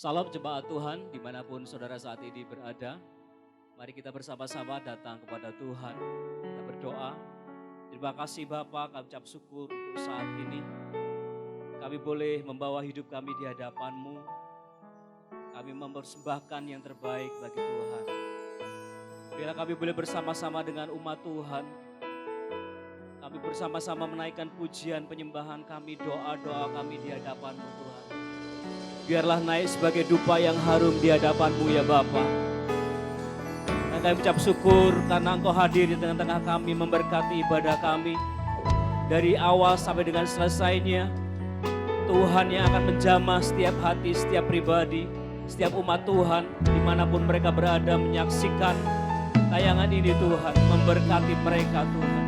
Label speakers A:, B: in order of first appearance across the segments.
A: Salam jemaat Tuhan dimanapun saudara saat ini berada. Mari kita bersama-sama datang kepada Tuhan. Kita berdoa. Terima kasih Bapa, kami ucap syukur untuk saat ini. Kami boleh membawa hidup kami di hadapan-Mu. Kami mempersembahkan yang terbaik bagi Tuhan. Bila kami boleh bersama-sama dengan umat Tuhan. Kami bersama-sama menaikkan pujian penyembahan kami, doa-doa kami di hadapan-Mu Tuhan. Biarlah naik sebagai dupa yang harum di hadapan-Mu ya Bapa. Dan kami ucap syukur karena Engkau hadir di tengah-tengah kami, memberkati ibadah kami. Dari awal sampai dengan selesainya, Tuhan yang akan menjamah setiap hati, setiap pribadi, setiap umat Tuhan, dimanapun mereka berada menyaksikan tayangan ini Tuhan, memberkati mereka Tuhan.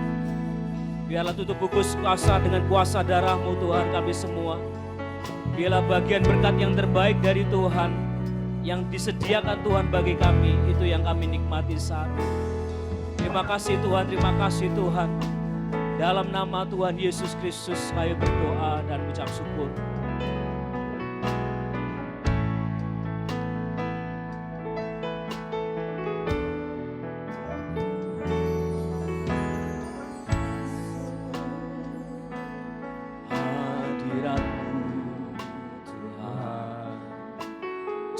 A: Biarlah tutup bungkus kuasa dengan kuasa darah-Mu Tuhan kami semua. Biarlah bagian berkat yang terbaik dari Tuhan yang disediakan Tuhan bagi kami, itu yang kami nikmati saat ini. Terima kasih Tuhan, terima kasih Tuhan. Dalam nama Tuhan Yesus Kristus kami berdoa dan ucap syukur.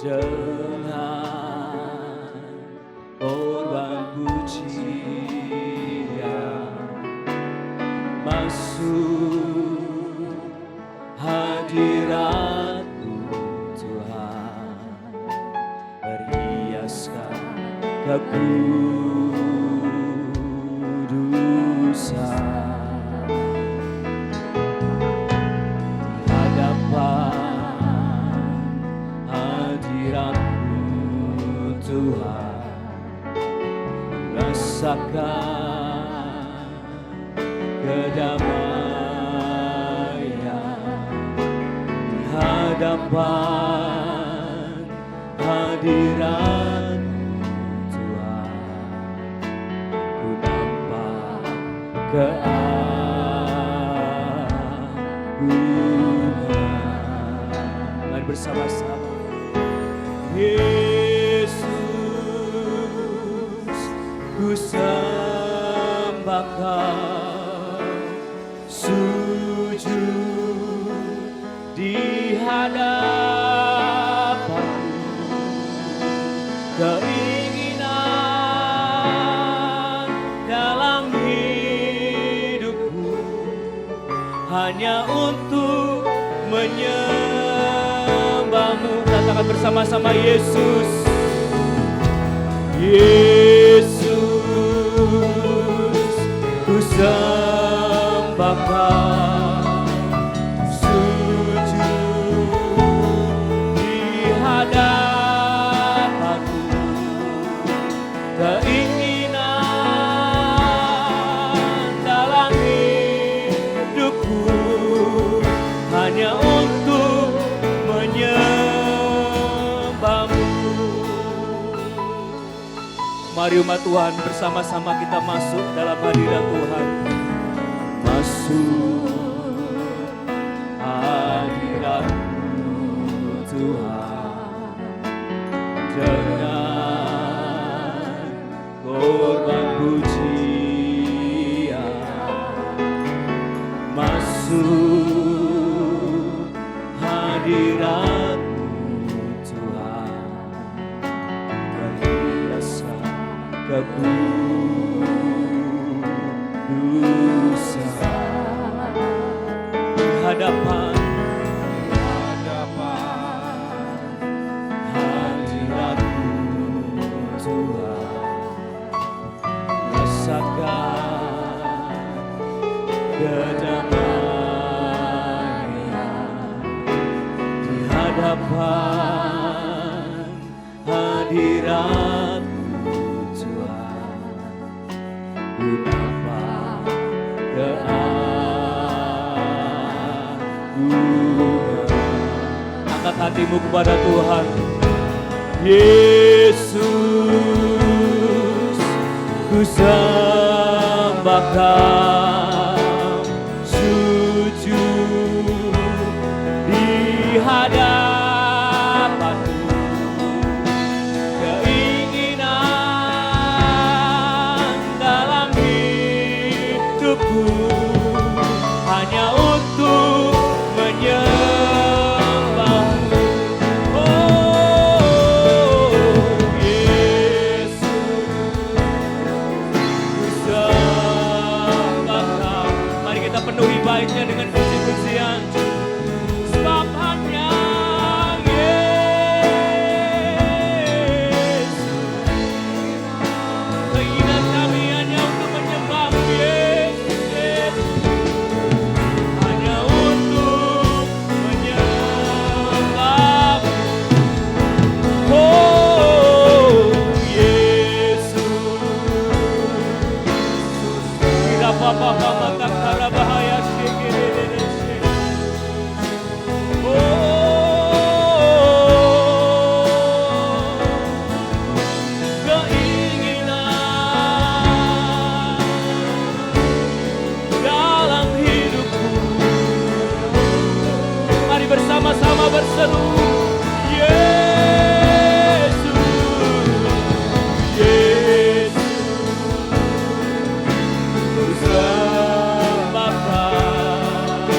A: Dengan korban pujian masuk hadirat-Mu Tuhan, perhiaskan kekudusan. Tuhan, rasakan kedamaian di hadapan hadirat-Mu Tuhan. Ku nampak keagungan. Mari bersama-sama. Ku sembah Kau, sujud di hadapan-Mu. Keinginan dalam hidupku hanya untuk menyembah-Mu. Katakan bersama-sama, Yesus, Yesus, ku sembah Kau, sujud di hadapan-Mu. Keinginan dalam hidupku hanya untuk menyembah-Mu. Mari umat Tuhan bersama-sama kita masuk dalam hadirat Tuhan. Masuk hadirat-Mu Tuhan, dengan korban pujian. Masuk hadirat-Mu Tuhan, perhiasan kekudusan di hadapan hadirat-Mu Tuhan. Rasakan kedamaian di hadapan hadirat-Mu. Angkat hatimu kepada Tuhan. Yesus, ku sembah Kau, sujud di hadapan-Mu. hidupku hanya untuk menyembahmu. Oh Yesus, ku sembah Kau. Mari kita penuhi baiknya dengan puji-pujian. Sebab hanya Yesus, keinginan kami hanya untuk menyembah-Mu Yesus, hanya untuk menyembah-Mu. Oh Yesus, tidak apa-apa mata kara bahaya shikirerese. Keinginan dalam hidupku. Mari bersama-sama berseru. Yesus, Yesus, ku sembah Kau.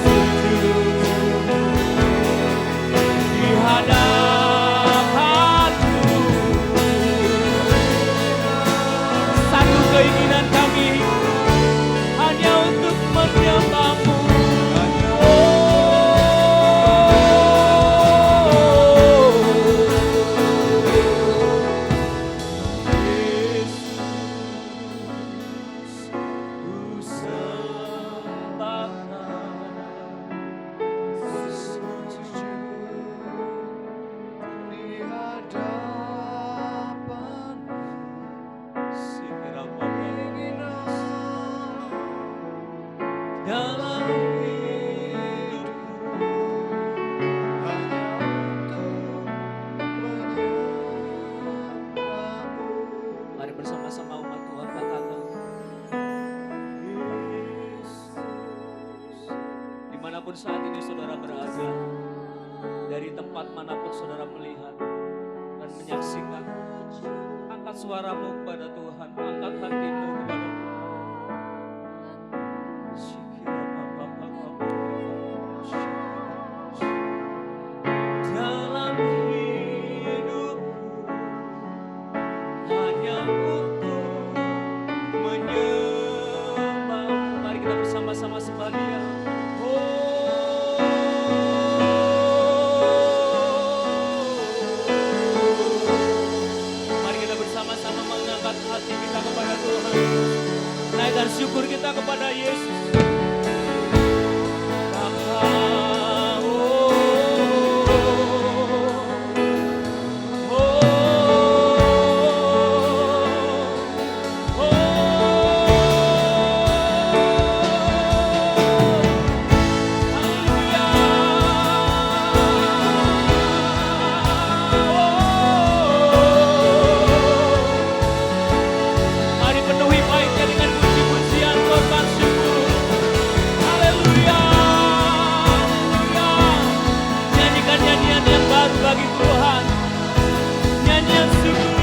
A: Sujud di hadapan-Mu. Satu keinginan kami hanya untuk menyembah-Mu. Dalam hidupku hanya untuk menyembah-Mu. Mari bersama-sama umat Tuhan katakan, Yesus. Dimanapun saat ini saudara berada, dari tempat manapun saudara melihat dan menyaksikan, angkat suaramu kepada Tuhan, angkat hatimu kepada Tuhan. Dalam hidupku hanya untuk menyembah-Mu. Mari kita bersama-sama sembah Dia. Mari kita bersama-sama mengangkat hati kita kepada Tuhan. Naikkan syukur kita kepada Yesus. Mari penuhi baiknya dengan puji-pujian, korban syukur. Haleluya, haleluya. Nyanyikan nyanyian yang baru bagi Tuhan. Nyanyian syukur.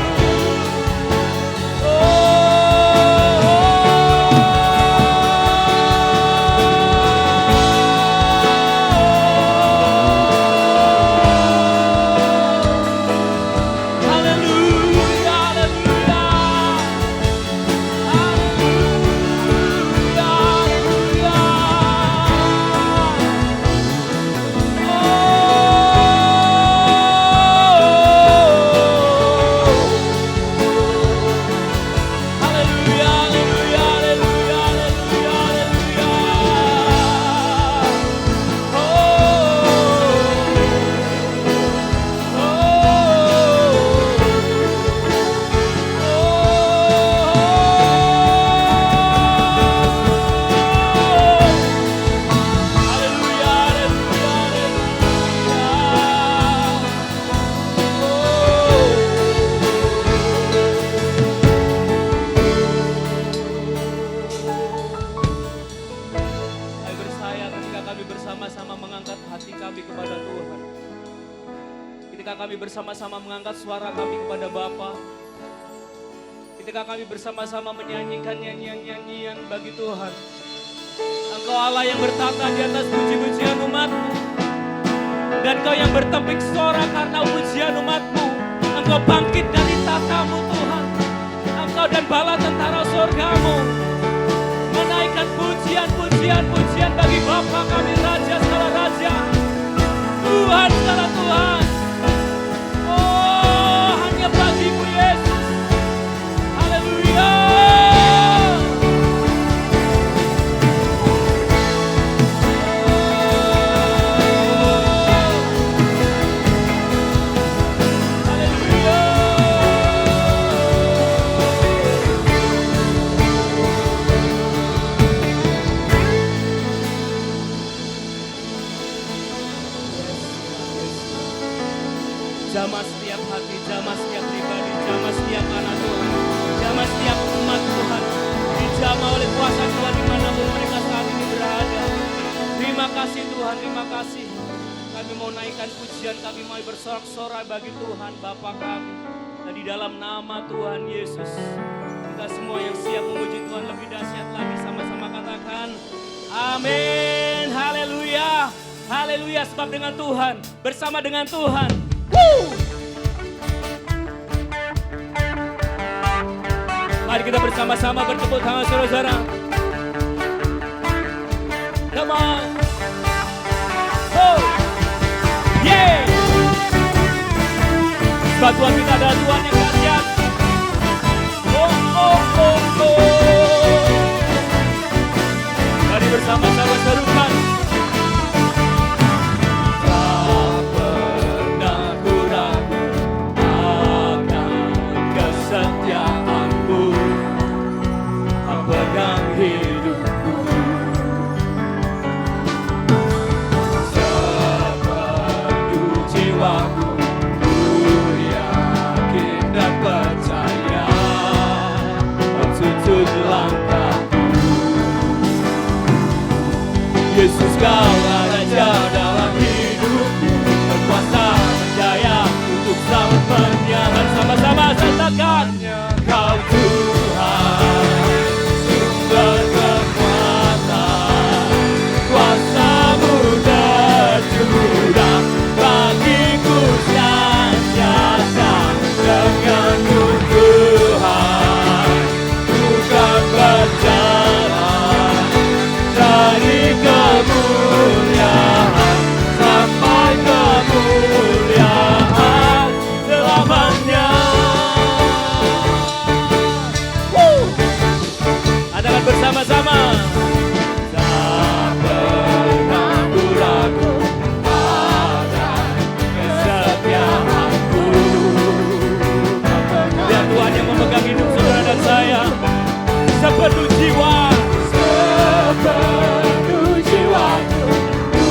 A: Ketika kami bersama-sama mengangkat suara kami kepada Bapa, ketika kami bersama-sama menyanyikan nyanyian-nyanyian puji-pujian bagi Tuhan. Engkau Allah yang bertata di atas puji-pujian umat-Mu. Dan Engkau yang bertepik sorak karena pujian umat-Mu. Engkau bangkit dari tatamu Tuhan. Engkau dan bala tentara surga-Mu menaikkan pujian bagi Bapa kami, Raja segala Raja, Tuhan segala Tuhan. Oh, hanya bagi-Mu Yesus. Haleluya. Jamah setiap hati, jamah setiap pribadi, jamah setiap anak Tuhan, jamah setiap umat Tuhan, dijamah oleh kuasa Tuhan dimanapun mereka saat ini berada. Terima kasih Tuhan, terima kasih. Kami mau naikkan pujian, kami mau bersorak-sorai bagi Tuhan Bapa kami. Dan di dalam nama Tuhan Yesus, kita semua yang siap memuji Tuhan lebih dahsyat lagi, sama-sama katakan amin, haleluya, haleluya. Sebab dengan Tuhan, bersama dengan Tuhan. Mari kita bersama-sama bertepuk tangan saudara-saudara. Come on. Oh. Yeah. Sebab Tuhan kita adalah Tuhan yang dahsyat. Oh, oh, oh, oh. Mari bersama-sama serukan. Pegang hidupku sepenuh jiwaku, ku yakin dan percaya tuntun langkahku. Yesus Kaulah Raja dalam hidupku, berkuasa berjaya untuk selamanya. Sama-sama katakan Kau Tuhan, berkekuatan, kuasa-Mu tercurah bagiku senantiasa. Dengan-Mu Tuhan, bukan berjalan dari kemuliaan sampai kemuliaan selamanya. Bersama-sama. Tak pernah ku ragu akan kesetiaanmu. Biar Tuhan yang memegang hidup saudara dan saya sepenuh jiwa, sepenuh jiwaku, ku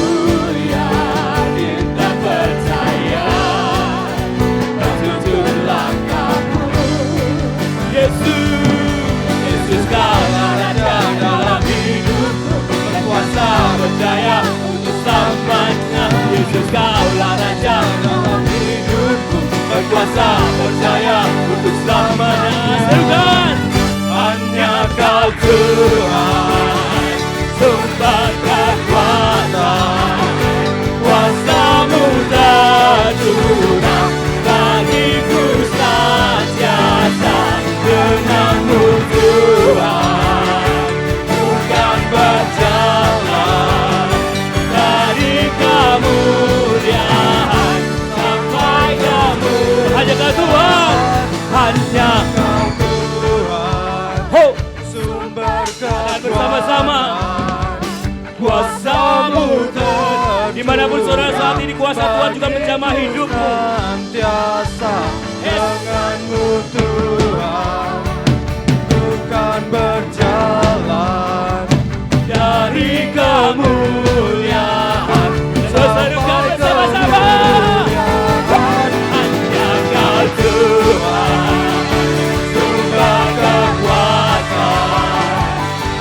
A: yakin dan percaya tuntun langkahmu. Yesus Kaulah Raja dalam hidupku, berkuasa berjaya untuk selamanya. Yesus Kaulah Raja dalam hidupku, berkuasa berjaya untuk selamanya. Serukan, hanya Kau Tuhan, sumber kekuatan, kuasa-Mu tercurah bagiku senantiasa. Dengan-Mu Tuhan, bukan berjalan dari kemuliaan sampai kemuliaan. Hanya Kau Tuhan, hanya Kau Tuhan, sumber kekuatan, bersama-sama kuasa-Mu tercurah. Dimanapun saudara saat ini, kuasa Tuhan juga menjamah hidupmu. Dengan-Mu Tuhan, bukan berjalan dari kemuliaan sampai kemuliaan. Hanya Kau Tuhan, sumber kekuatan,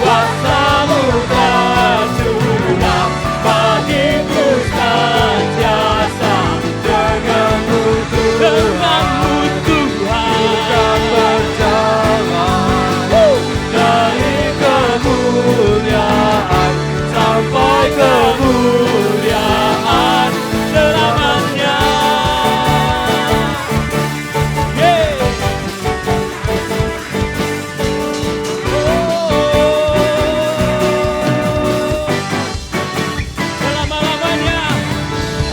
A: kuasa-Mu tercurah bagiku senantiasa. Dengan-Mu Tuhan, bukan berjalan kemuliaan sampai kemuliaan selamanya. Selama-lamanya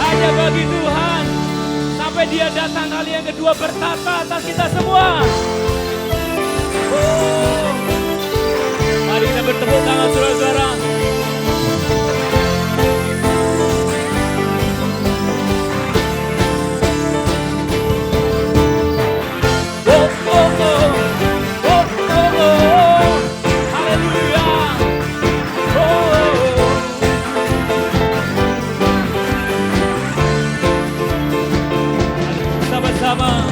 A: hanya bagi Tuhan, sampai Dia datang kali yang kedua bertata atas kita semua. Mari kita bertepuk tangan saudara-saudara. Haleluya. Sama-sama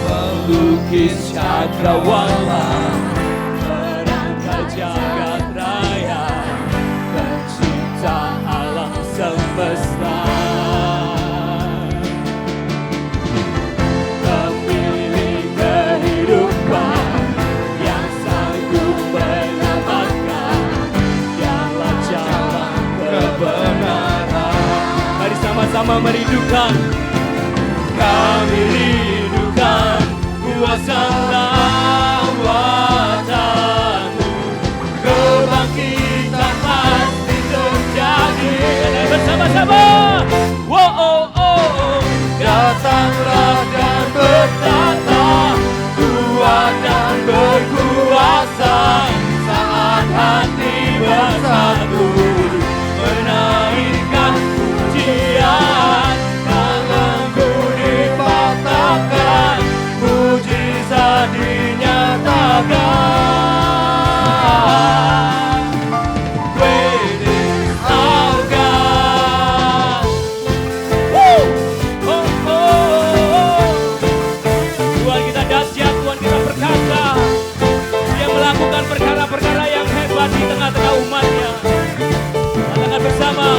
A: melukis cakrawala, jagat raya, pencipta alam semesta, pemilik kehidupan yang sanggup menyelamatkan, dialah jalan kebenaran. Mari sama-sama merindukan, kami rindukan kuasa lawatan, kebangkitan pasti terjadi. Bersama-sama, wow, oh, oh. Datanglah dan bertata, kuat dan berkuasa, saat hati bersatu, menaikkan pujian, belenggu dipatahkan, mujizat dinyatakan. Perkara-perkara yang hebat di tengah-tengah umatnya. Katakan bersama,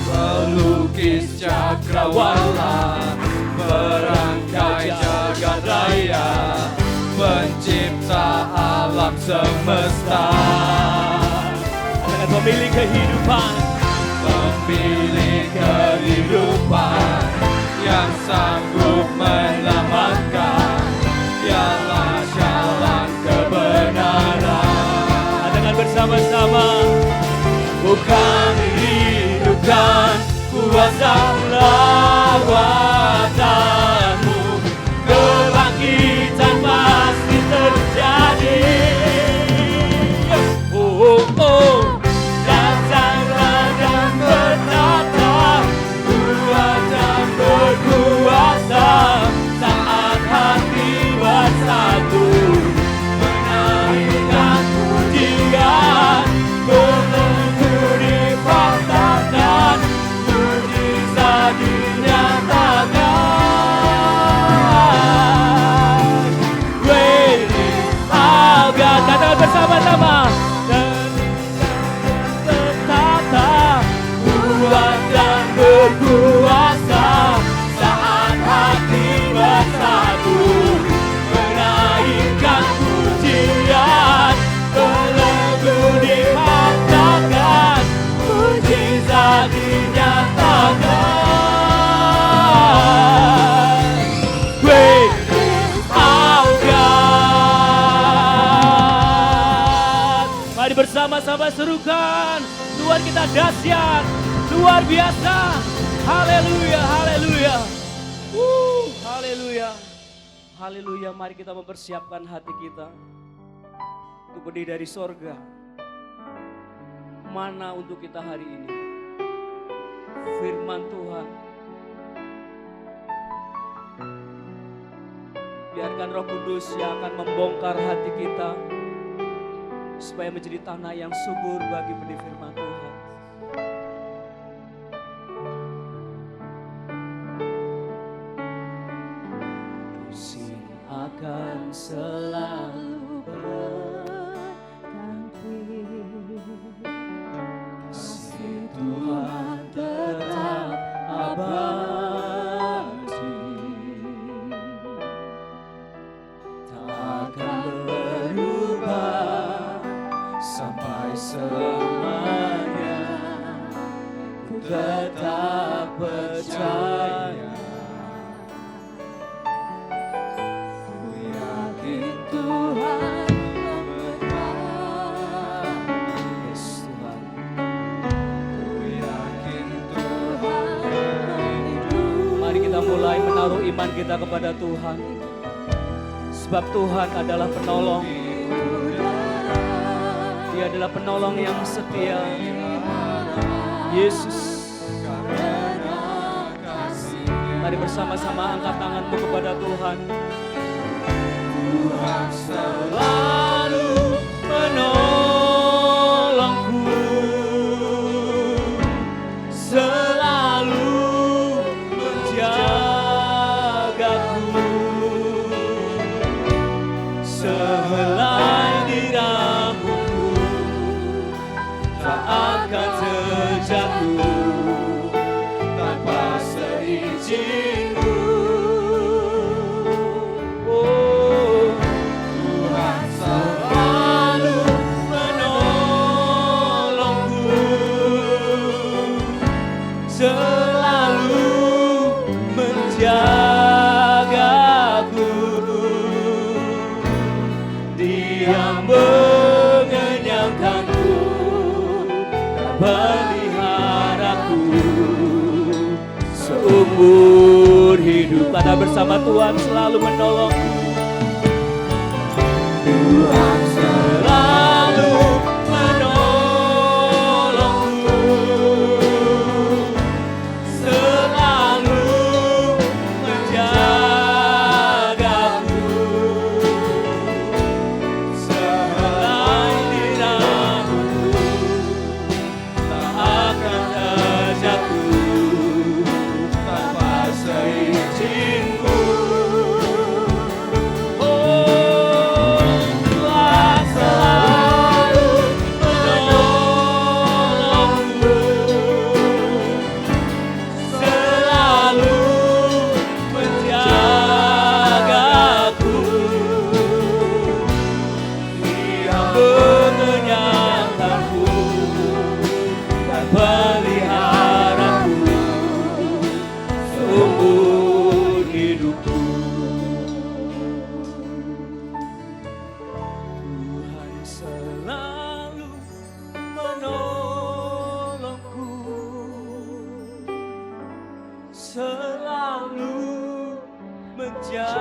A: melukis cakrawala, merangkai jagat raya, pencipta alam semesta. Katakan pemilik kehidupan, pemilik kehidupan yang sanggup menyelamatkan, dialah jalan kebenaran. Katakan bersama-sama, bukan rindukan kuasa lawatanmu, kebangkitan pasti terjadi. Oh, oh, oh. Datanglah dan bertata, kuat dan berkuasa, saat hati bersatu, menaikkan pujian, belenggu dipatahkan, mujizat dinyatakan. Great is our God. Katakan bersama-sama, tertata, kuat dan berkuasa, saat hati bersatu, menaikkan pujian, belenggu dipatahkan, mujizat dinyatakan. Great is our God. Mari bersama-sama serukan, Tuhan kita dahsyat, luar biasa. Haleluya, haleluya. Haleluya. Haleluya, mari kita mempersiapkan hati kita untuk berdiri dari sorga. Mana untuk kita hari ini? Firman Tuhan. Biarkan Roh Kudus yang akan membongkar hati kita, supaya menjadi tanah yang subur bagi benih firman Tuhan. Akan selalu berganti, kasih Tuhan tetap abadi, tak akan berubah sampai selamanya, ku tetap percaya. Ku yakin Tuhan memenang. Yes Tuhan. Ku yakin Tuhan hidup. Mari kita mulai menaruh iman kita kepada Tuhan. Sebab Tuhan adalah penolong. Dia adalah penolong yang setia. Yesus. Mari bersama-sama angkat tanganmu kepada Tuhan. Tuhan selalu menolongku, selalu menjagaku, sehelai di rambutku tak akan terjatuh tanpa seizinku. Oh, Tuhan selalu menolongku, selalu menjagaku. Dia mengenyangkanku, peliharaku seumur hidup. Kata bersama, Tuhan selalu menolongku. Tuhan selalu menolongku, selalu menjagaku, sehelai di rambutku tak akan terjatuh tanpa seizinku. Oh, Tuhan selalu menolongku, selalu menjagaku. Dia mengenyangkanku dan peliharaku seumur hidupku. Tuhan selalu menolongku, selalu menjagaku,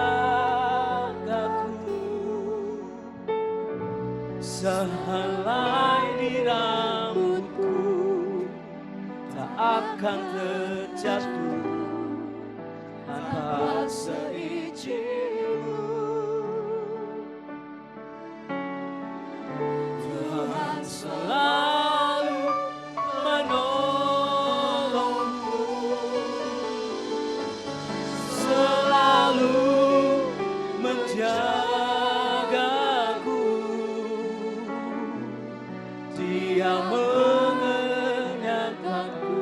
A: sehelai di rambutku tak akan terjatuh tanpa seizinku. Tuhan selalu menolongku, selalu menjagaku. Dia mengenyangkanku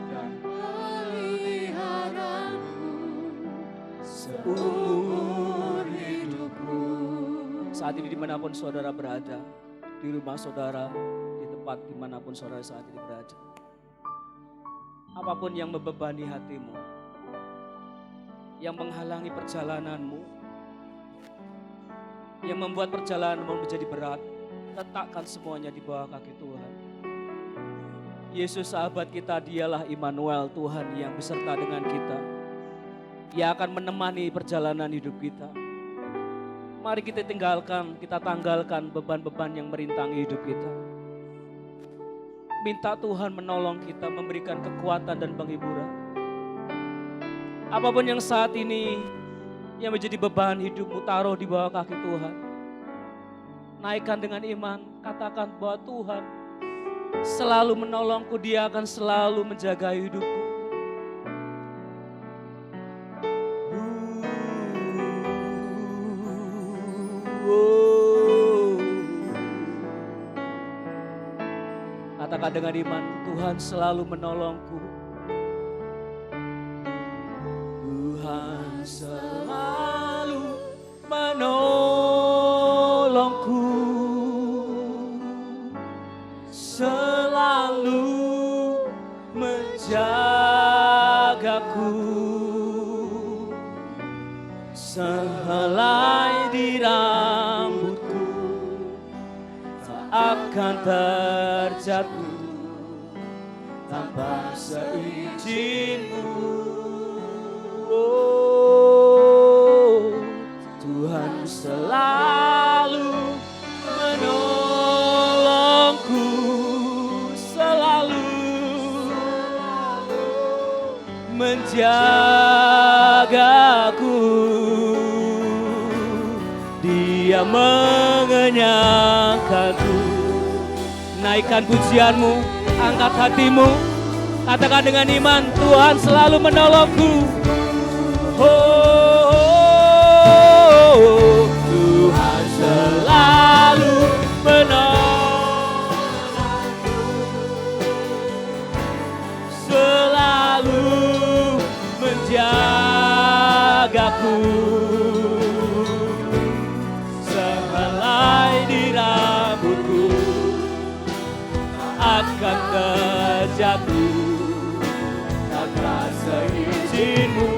A: dan peliharaku seumur hidupku. Saat ini dimanapun saudara berada, di rumah saudara, di tempat dimanapun saudara saat ini berada, apapun yang membebani hatimu, yang menghalangi perjalananmu, yang membuat perjalananmu menjadi berat, letakkan semuanya di bawah kaki Tuhan. Yesus sahabat kita, dialah Immanuel, Tuhan yang beserta dengan kita. Dia akan menemani perjalanan hidup kita. Mari kita tanggalkan beban-beban yang merintangi hidup kita. Minta Tuhan menolong kita, memberikan kekuatan dan penghiburan. Apapun yang saat ini yang menjadi beban hidupmu, taruh di bawah kaki Tuhan. Naikkan dengan iman, katakan bahwa Tuhan selalu menolongku, Dia akan selalu menjaga hidupku. Katakan dengan iman, Tuhan selalu menolongku. Tuhan selalu menolongku, selalu menjagaku. Sehelai di rambutku tak akan terjatuh tanpa seizin-Mu. Oh, Tuhan selalu menolongku, selalu menjagaku. Dia mengenyangkanku. Naikkan pujianmu, angkat hatimu, katakan dengan iman, Tuhan selalu menolongku. Oh, Tuhan selalu menolongku, selalu menjagaku. Sehelai di rambutku akan terjatuh tanpa seizin-Mu.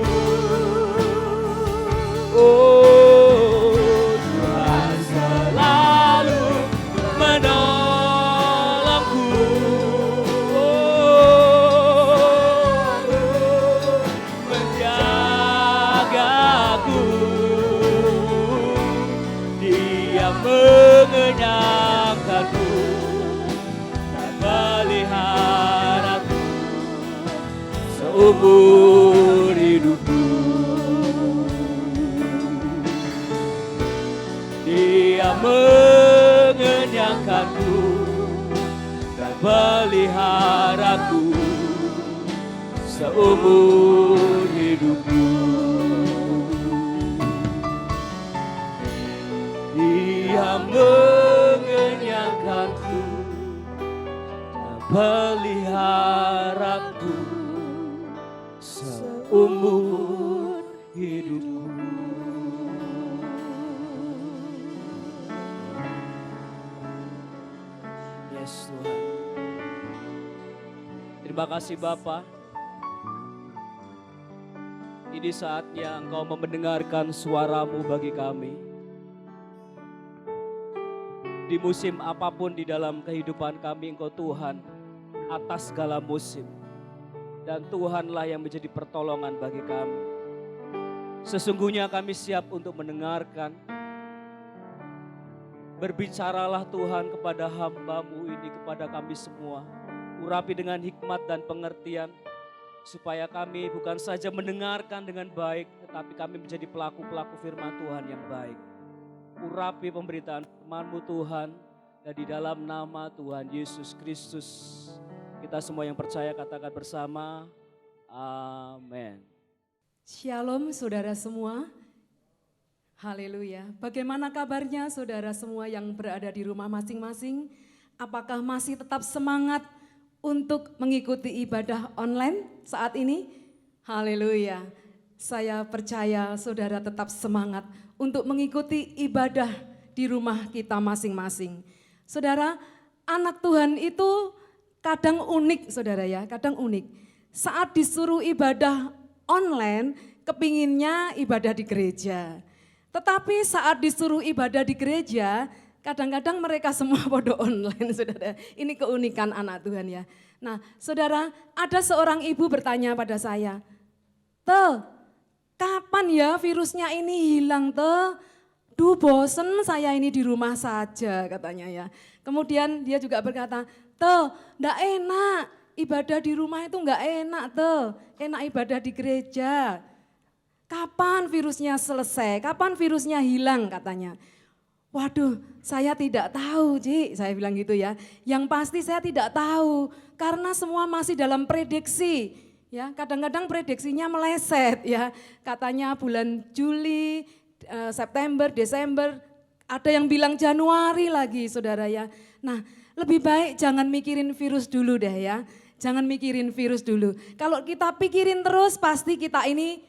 A: Oh, Tuhan selalu menolongku. Oh, menjagaku. Dia mengenyangkanku dan meliharaku seumur hidupku. Dia mengenyangkanku dan meliharaku seumur hidupku. Dia mengenyangkanku dan meliharaku seumur hidupku. Yes Tuhan. Terima kasih Bapa. Ini saatnya Engkau mendengarkan suara-Mu bagi kami. Di musim apapun di dalam kehidupan kami, Engkau Tuhan atas segala musim. Dan Tuhanlah yang menjadi pertolongan bagi kami. Sesungguhnya kami siap untuk mendengarkan. Berbicaralah Tuhan kepada hamba-Mu ini, kepada kami semua. Urapi dengan hikmat dan pengertian, supaya kami bukan saja mendengarkan dengan baik, tetapi kami menjadi pelaku-pelaku firman Tuhan yang baik. Urapi pemberitaan firman-Mu Tuhan, dan di dalam nama Tuhan Yesus Kristus, kita semua yang percaya katakan bersama, amin.
B: Shalom saudara semua. Haleluya. Bagaimana kabarnya saudara semua yang berada di rumah masing-masing? Apakah masih tetap semangat untuk mengikuti ibadah online saat ini? Haleluya. Saya percaya saudara tetap semangat untuk mengikuti ibadah di rumah kita masing-masing. Saudara, anak Tuhan itu kadang unik saudara ya, kadang unik. Saat disuruh ibadah online, kepinginnya ibadah di gereja. Tetapi saat disuruh ibadah di gereja, kadang-kadang mereka semua pada online, saudara. Ini keunikan anak Tuhan ya. Nah, saudara, ada seorang ibu bertanya pada saya, "Teh, kapan ya virusnya ini hilang, Teh? Duh, bosen saya ini di rumah saja," katanya ya. Kemudian dia juga berkata, "Teh, enggak enak, ibadah di rumah itu enggak enak, Teh. Enak ibadah di gereja. Kapan virusnya selesai? Kapan virusnya hilang?" katanya. Waduh, saya tidak tahu, Ci, saya bilang gitu ya. Yang pasti saya tidak tahu, karena semua masih dalam prediksi. Ya, kadang-kadang prediksinya meleset ya. Katanya bulan Juli, September, Desember, ada yang bilang Januari lagi, saudara ya. Nah, lebih baik jangan mikirin virus dulu deh ya. Jangan mikirin virus dulu. Kalau kita pikirin terus, pasti kita ini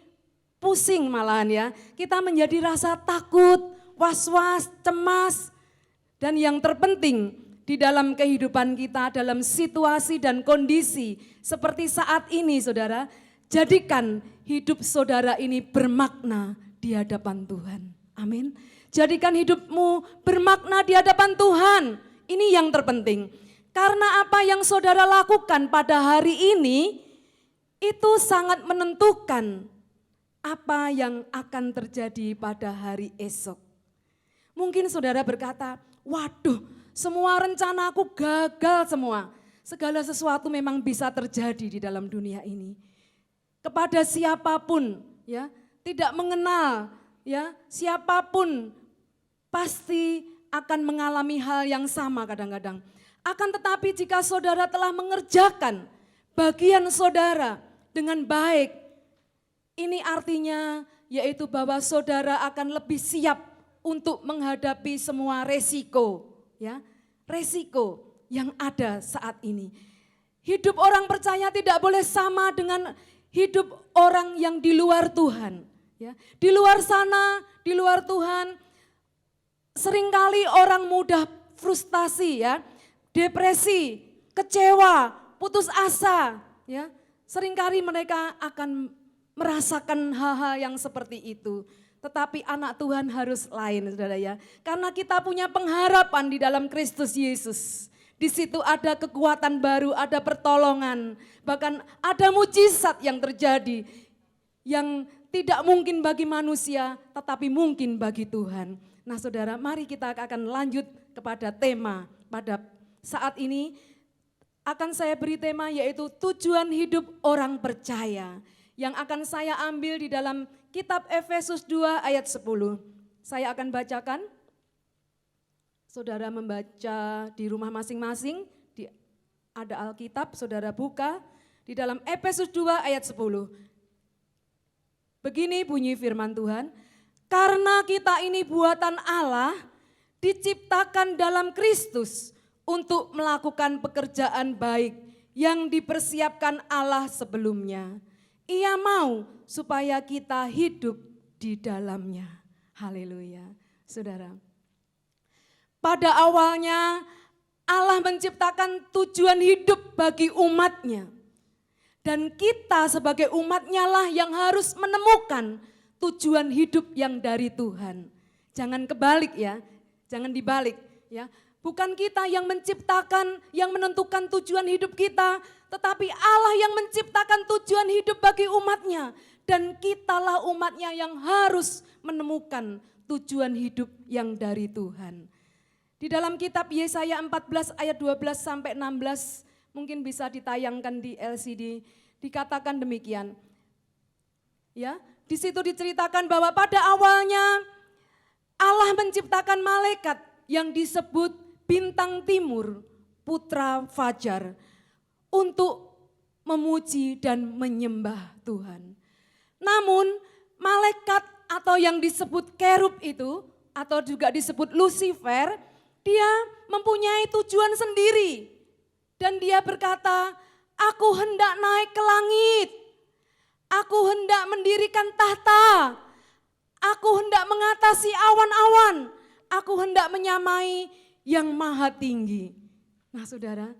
B: pusing malahan ya, kita menjadi rasa takut, was-was, cemas. Dan yang terpenting, di dalam kehidupan kita, dalam situasi dan kondisi seperti saat ini saudara, jadikan hidup saudara ini bermakna di hadapan Tuhan. Amin. Jadikan hidupmu bermakna di hadapan Tuhan. Ini yang terpenting. Karena apa yang saudara lakukan pada hari ini, itu sangat menentukan apa yang akan terjadi pada hari esok. Mungkin saudara berkata, waduh, semua rencana aku gagal semua. Segala sesuatu memang bisa terjadi di dalam dunia ini. Kepada siapapun, ya, tidak mengenal, ya, siapapun pasti akan mengalami hal yang sama kadang-kadang. Akan tetapi jika saudara telah mengerjakan bagian saudara dengan baik, ini artinya yaitu bahwa saudara akan lebih siap untuk menghadapi semua resiko, ya, resiko yang ada saat ini. Hidup orang percaya tidak boleh sama dengan hidup orang yang di luar Tuhan. Ya. Di luar sana, di luar Tuhan, seringkali orang mudah frustasi, ya, depresi, kecewa, putus asa. Ya. Seringkali mereka akan merasakan hal-hal yang seperti itu. Tetapi anak Tuhan harus lain, saudara ya. Karena kita punya pengharapan di dalam Kristus Yesus. Di situ ada kekuatan baru, ada pertolongan. Bahkan ada mujizat yang terjadi. Yang tidak mungkin bagi manusia, tetapi mungkin bagi Tuhan. Nah saudara, mari kita akan lanjut kepada tema pada saat ini. Akan saya beri tema yaitu tujuan hidup orang percaya. Yang akan saya ambil di dalam kitab Efesus 2 ayat 10. Saya akan bacakan. Saudara membaca di rumah masing-masing, ada Alkitab, saudara buka di dalam Efesus 2 ayat 10. Begini bunyi firman Tuhan, karena kita ini buatan Allah, diciptakan dalam Kristus untuk melakukan pekerjaan baik yang dipersiapkan Allah sebelumnya. Ia mau supaya kita hidup di dalamnya. Haleluya. Saudara, pada awalnya Allah menciptakan tujuan hidup bagi umatnya. Dan kita sebagai umatnya lah yang harus menemukan tujuan hidup yang dari Tuhan. Jangan kebalik ya, jangan dibalik ya. Bukan kita yang menciptakan, yang menentukan tujuan hidup kita, tetapi Allah yang menciptakan tujuan hidup bagi umatnya. Dan kitalah umatnya yang harus menemukan tujuan hidup yang dari Tuhan. Di dalam kitab Yesaya 14 ayat 12 sampai 16, mungkin bisa ditayangkan di LCD, dikatakan demikian. Ya, di situ diceritakan bahwa pada awalnya Allah menciptakan malaikat yang disebut bintang timur, putra fajar, untuk memuji dan menyembah Tuhan. Namun malaikat atau yang disebut kerub itu, atau juga disebut Lucifer, dia mempunyai tujuan sendiri. Dan dia berkata, aku hendak naik ke langit, aku hendak mendirikan tahta, aku hendak mengatasi awan-awan, aku hendak menyamai yang maha tinggi. Nah saudara,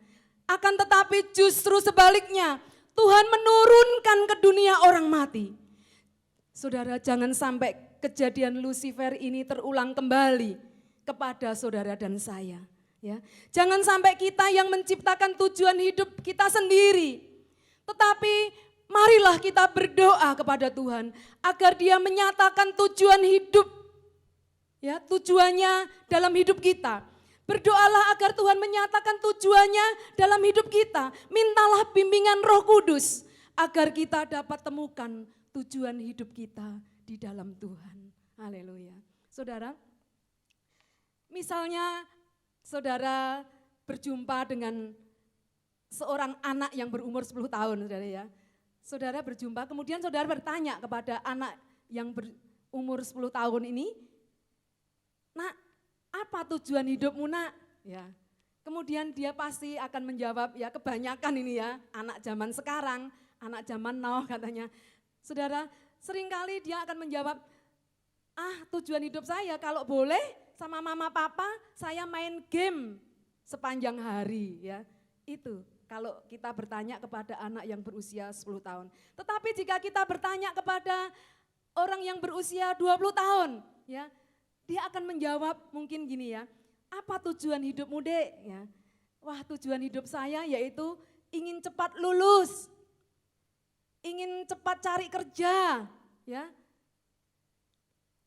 B: akan tetapi justru sebaliknya, Tuhan menurunkan ke dunia orang mati. Saudara, jangan sampai kejadian Lucifer ini terulang kembali kepada saudara dan saya. Ya, jangan sampai kita yang menciptakan tujuan hidup kita sendiri. Tetapi marilah kita berdoa kepada Tuhan agar Dia menyatakan tujuan hidup, ya, tujuannya dalam hidup kita. Berdoalah agar Tuhan menyatakan tujuannya dalam hidup kita. Mintalah bimbingan Roh Kudus agar kita dapat temukan tujuan hidup kita di dalam Tuhan. Haleluya. Saudara, misalnya saudara berjumpa dengan seorang anak yang berumur 10 tahun, saudara ya. Saudara berjumpa, kemudian saudara bertanya kepada anak yang berumur 10 tahun ini, "Nak, apa tujuan hidupmu, Nak?" Ya. Kemudian dia pasti akan menjawab, ya kebanyakan ini ya, anak zaman sekarang, anak zaman now katanya. Saudara, seringkali dia akan menjawab, tujuan hidup saya kalau boleh sama mama papa saya main game sepanjang hari ya. Itu kalau kita bertanya kepada anak yang berusia 10 tahun. Tetapi jika kita bertanya kepada orang yang berusia 20 tahun ya, dia akan menjawab mungkin gini ya, apa tujuan hidupmu Dek? Ya, wah tujuan hidup saya yaitu ingin cepat lulus, ingin cepat cari kerja ya.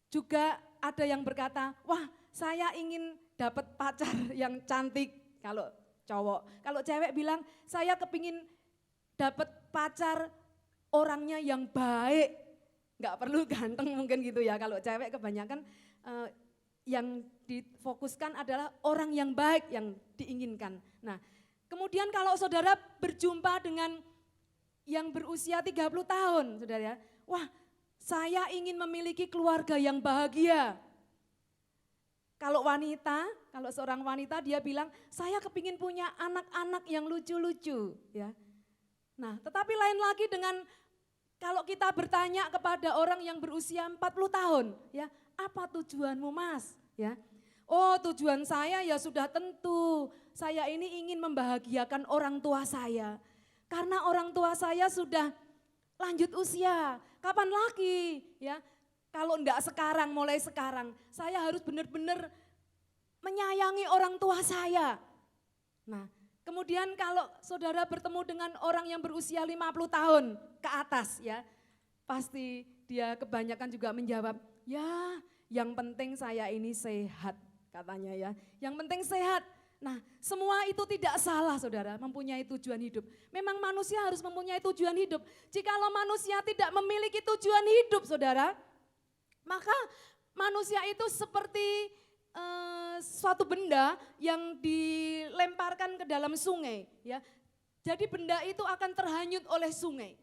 B: Juga ada yang berkata, wah saya ingin dapat pacar yang cantik kalau cowok. Kalau cewek bilang, saya kepingin dapat pacar orangnya yang baik. Nggak perlu ganteng mungkin gitu ya, kalau cewek kebanyakan yang difokuskan adalah orang yang baik yang diinginkan. Nah kemudian kalau saudara berjumpa dengan yang berusia 30 tahun, saudara ya, wah saya ingin memiliki keluarga yang bahagia. Kalau wanita, kalau seorang wanita dia bilang, saya kepingin punya anak-anak yang lucu-lucu. Ya. Nah tetapi lain lagi dengan kalau kita bertanya kepada orang yang berusia 40 tahun, ya apa tujuanmu Mas? Ya. Oh tujuan saya ya sudah tentu, saya ini ingin membahagiakan orang tua saya. Karena orang tua saya sudah lanjut usia, kapan lagi ya? Kalau enggak sekarang, mulai sekarang, saya harus benar-benar menyayangi orang tua saya. Nah, kemudian kalau saudara bertemu dengan orang yang berusia 50 tahun ke atas ya, pasti dia kebanyakan juga menjawab, ya yang penting saya ini sehat katanya ya, yang penting sehat. Nah semua itu tidak salah saudara, mempunyai tujuan hidup. Memang manusia harus mempunyai tujuan hidup. Jikalau manusia tidak memiliki tujuan hidup saudara, maka manusia itu seperti suatu benda yang dilemparkan ke dalam sungai. Ya. Jadi benda itu akan terhanyut oleh sungai.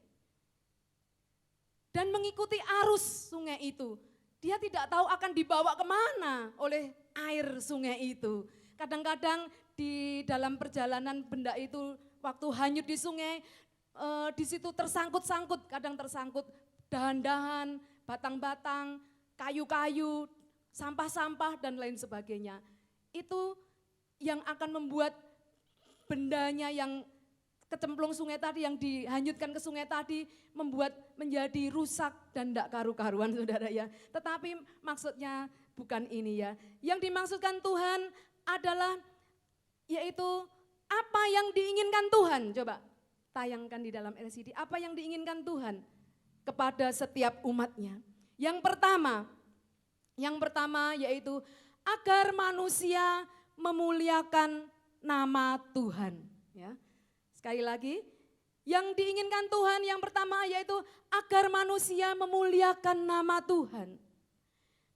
B: Dan mengikuti arus sungai itu. Dia tidak tahu akan dibawa kemana oleh air sungai itu. Kadang-kadang di dalam perjalanan benda itu waktu hanyut di sungai, di situ tersangkut-sangkut, kadang tersangkut dahan-dahan, batang-batang, kayu-kayu, sampah-sampah dan lain sebagainya. Itu yang akan membuat bendanya yang kecemplung sungai tadi, yang dihanyutkan ke sungai tadi, membuat menjadi rusak dan tidak karu-karuan saudara ya. Tetapi maksudnya bukan ini ya. Yang dimaksudkan Tuhan adalah yaitu apa yang diinginkan Tuhan. Coba tayangkan di dalam LCD, apa yang diinginkan Tuhan kepada setiap umatnya. Yang pertama yaitu agar manusia memuliakan nama Tuhan. Ya. Sekali lagi, yang diinginkan Tuhan yang pertama yaitu agar manusia memuliakan nama Tuhan.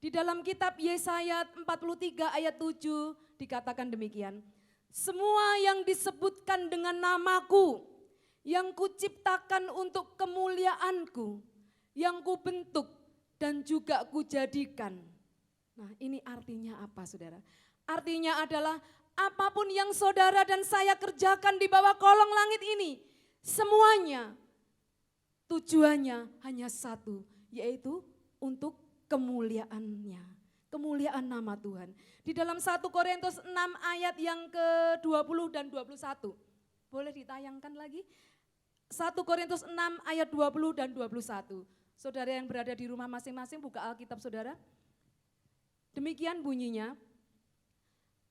B: Di dalam kitab Yesaya 43 ayat 7 dikatakan demikian. Semua yang disebutkan dengan namaku, yang kuciptakan untuk kemuliaanku, yang kubentuk dan juga kujadikan. Nah ini artinya apa saudara? Artinya adalah apapun yang saudara dan saya kerjakan di bawah kolong langit ini, semuanya tujuannya hanya satu, yaitu untuk kemuliaannya, kemuliaan nama Tuhan. Di dalam 1 Korintus 6 ayat yang ke-20 dan 21, boleh ditayangkan lagi? 1 Korintus 6 ayat 20 dan 21. Saudara yang berada di rumah masing-masing buka Alkitab saudara. Demikian bunyinya,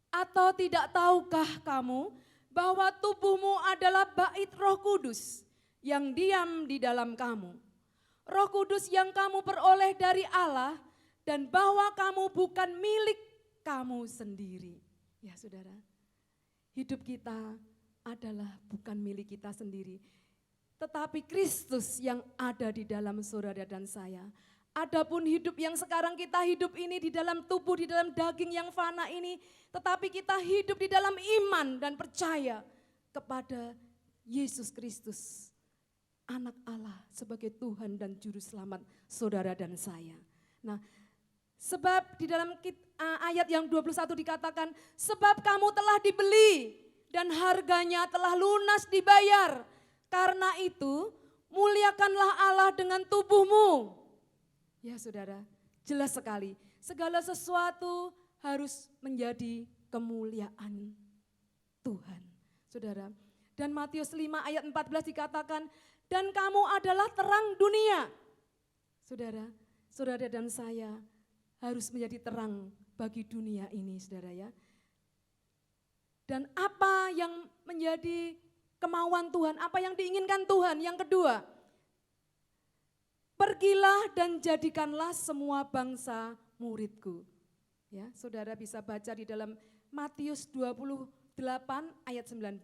B: atau tidak tahukah kamu bahwa tubuhmu adalah bait Roh Kudus yang diam di dalam kamu. Roh Kudus yang kamu peroleh dari Allah dan bahwa kamu bukan milik kamu sendiri. Ya saudara, hidup kita adalah bukan milik kita sendiri. Tetapi Kristus yang ada di dalam saudara dan saya. Adapun hidup yang sekarang kita hidup ini di dalam tubuh, di dalam daging yang fana ini. Tetapi kita hidup di dalam iman dan percaya kepada Yesus Kristus. Anak Allah sebagai Tuhan dan Juru Selamat saudara dan saya. Nah, sebab di dalam ayat yang 21 dikatakan, sebab kamu telah dibeli dan harganya telah lunas dibayar. Karena itu muliakanlah Allah dengan tubuhmu. Ya saudara, jelas sekali. Segala sesuatu harus menjadi kemuliaan. saudara. Dan Matius 5 ayat 14 dikatakan, dan kamu adalah terang dunia. Saudara, saudara dan saya harus menjadi terang bagi dunia ini, saudara ya. Dan apa yang menjadi kemauan Tuhan, apa yang diinginkan Tuhan? Yang kedua, pergilah dan jadikanlah semua bangsa muridku. Ya, saudara bisa baca di dalam Matius 28 ayat 19.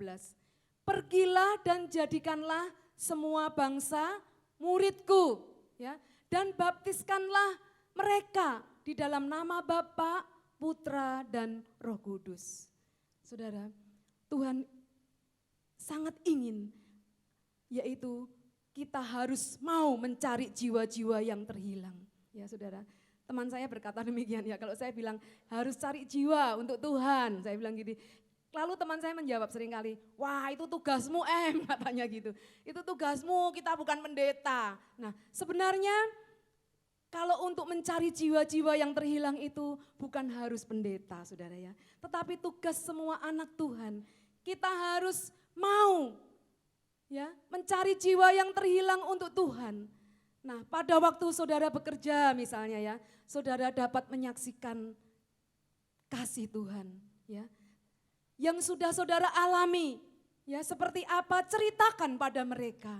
B: Pergilah dan jadikanlah semua bangsa muridku, ya, dan baptiskanlah mereka di dalam nama Bapa, Putra, dan Roh Kudus. Saudara, Tuhan sangat ingin, yaitu kita harus mau mencari jiwa-jiwa yang terhilang. Ya saudara, teman saya berkata demikian ya, kalau saya bilang harus cari jiwa untuk Tuhan, saya bilang gini. Lalu teman saya menjawab seringkali, wah itu tugasmu katanya gitu. Itu tugasmu, kita bukan pendeta. Nah sebenarnya kalau untuk mencari jiwa-jiwa yang terhilang itu bukan harus pendeta saudara ya. Tetapi tugas semua anak Tuhan, kita harus mau ya mencari jiwa yang terhilang untuk Tuhan. Nah pada waktu saudara bekerja misalnya ya, saudara dapat menyaksikan kasih Tuhan ya. Yang sudah saudara alami, ya seperti apa, ceritakan pada mereka.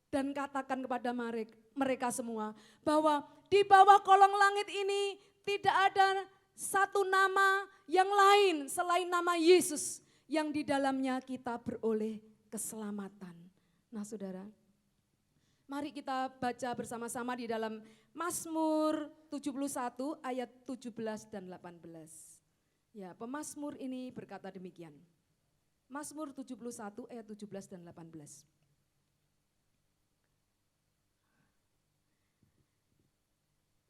B: Dan katakan kepada mereka semua, bahwa di bawah kolong langit ini tidak ada satu nama yang lain selain nama Yesus, yang di dalamnya kita beroleh keselamatan. Nah saudara, mari kita baca bersama-sama di dalam Mazmur 71 ayat 17 dan 18. Ya, pemazmur ini berkata demikian. Mazmur 71 ayat 17 dan 18.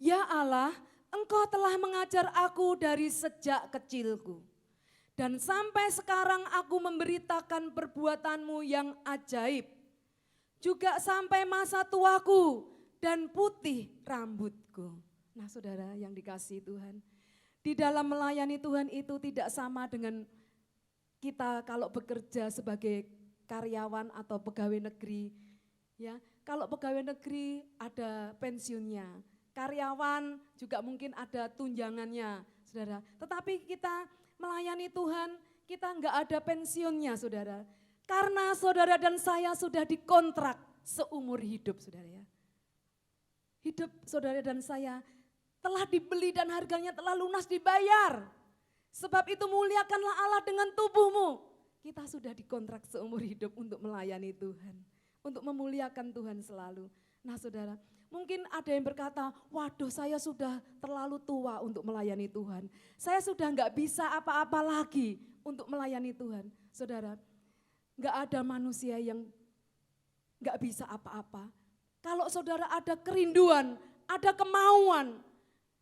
B: Ya Allah, Engkau telah mengajar aku dari sejak kecilku. Dan sampai sekarang aku memberitakan perbuatanmu yang ajaib. Juga sampai masa tuaku dan putih rambutku. Nah saudara yang dikasihi Tuhan, di dalam melayani Tuhan itu tidak sama dengan kita kalau bekerja sebagai karyawan atau pegawai negeri. Ya, kalau pegawai negeri ada pensiunnya, karyawan juga mungkin ada tunjangannya, saudara. Tetapi kita melayani Tuhan, kita enggak ada pensiunnya, saudara. Karena saudara dan saya sudah dikontrak seumur hidup, saudara ya. Hidup saudara dan saya telah dibeli dan harganya telah lunas dibayar. Sebab itu muliakanlah Allah dengan tubuhmu. Kita sudah dikontrak seumur hidup untuk melayani Tuhan. Untuk memuliakan Tuhan selalu. Nah saudara, mungkin ada yang berkata, waduh saya sudah terlalu tua untuk melayani Tuhan. Saya sudah enggak bisa apa-apa lagi untuk melayani Tuhan. Saudara, enggak ada manusia yang enggak bisa apa-apa. Kalau saudara ada kerinduan, ada kemauan,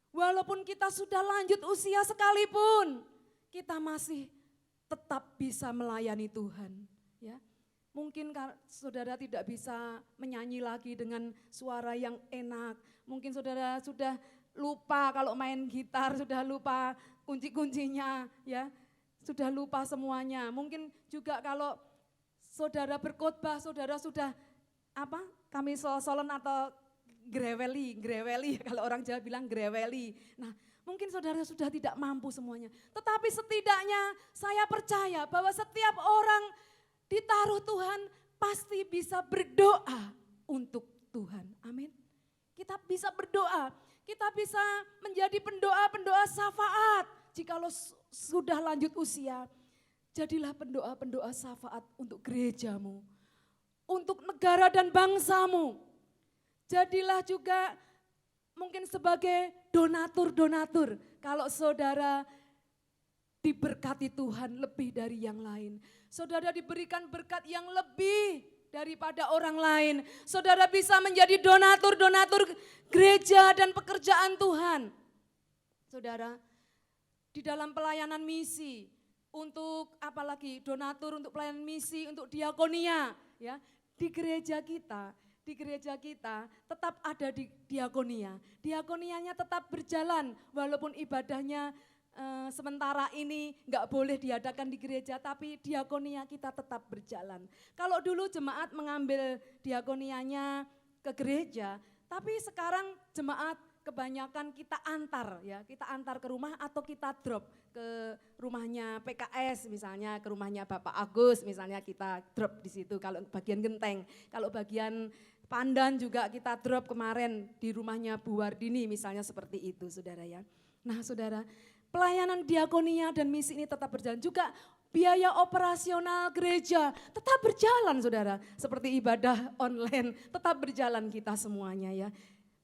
B: walaupun kita sudah lanjut usia sekalipun, kita masih tetap bisa melayani Tuhan. Ya, mungkin saudara tidak bisa menyanyi lagi dengan suara yang enak. Mungkin saudara sudah lupa kalau main gitar, sudah lupa kunci-kuncinya, ya, sudah lupa semuanya. Mungkin juga kalau saudara berkhotbah, saudara sudah kami sol-solen atau greweli kalau orang Jawa bilang greweli. Nah mungkin saudara sudah tidak mampu semuanya. Tetapi setidaknya saya percaya bahwa setiap orang ditaruh Tuhan pasti bisa berdoa untuk Tuhan. Amin. Kita bisa berdoa, kita bisa menjadi pendoa-pendoa syafaat. Jikalau sudah lanjut usia, jadilah pendoa-pendoa syafaat untuk gerejamu, untuk negara dan bangsamu. Jadilah juga mungkin sebagai donatur-donatur. Kalau saudara diberkati Tuhan lebih dari yang lain. Saudara diberikan berkat yang lebih daripada orang lain. Saudara bisa menjadi donatur-donatur gereja dan pekerjaan Tuhan. Saudara, di dalam pelayanan misi, untuk apalagi donatur untuk pelayanan misi, untuk diakonia, ya, di gereja kita tetap ada di diakonia. Diakonianya tetap berjalan walaupun ibadahnya sementara ini nggak boleh diadakan di gereja, tapi diakonia kita tetap berjalan. Kalau dulu jemaat mengambil diakonianya ke gereja, tapi sekarang jemaat kebanyakan kita antar ya, kita antar ke rumah atau kita drop ke rumahnya PKS misalnya, ke rumahnya Bapak Agus misalnya kita drop di situ kalau bagian Genteng. Kalau bagian Pandan juga kita drop kemarin di rumahnya Bu Wardini misalnya seperti itu saudara ya. Nah saudara, pelayanan diakonia dan misi ini tetap berjalan juga. Biaya operasional gereja tetap berjalan saudara. Seperti ibadah online tetap berjalan kita semuanya ya.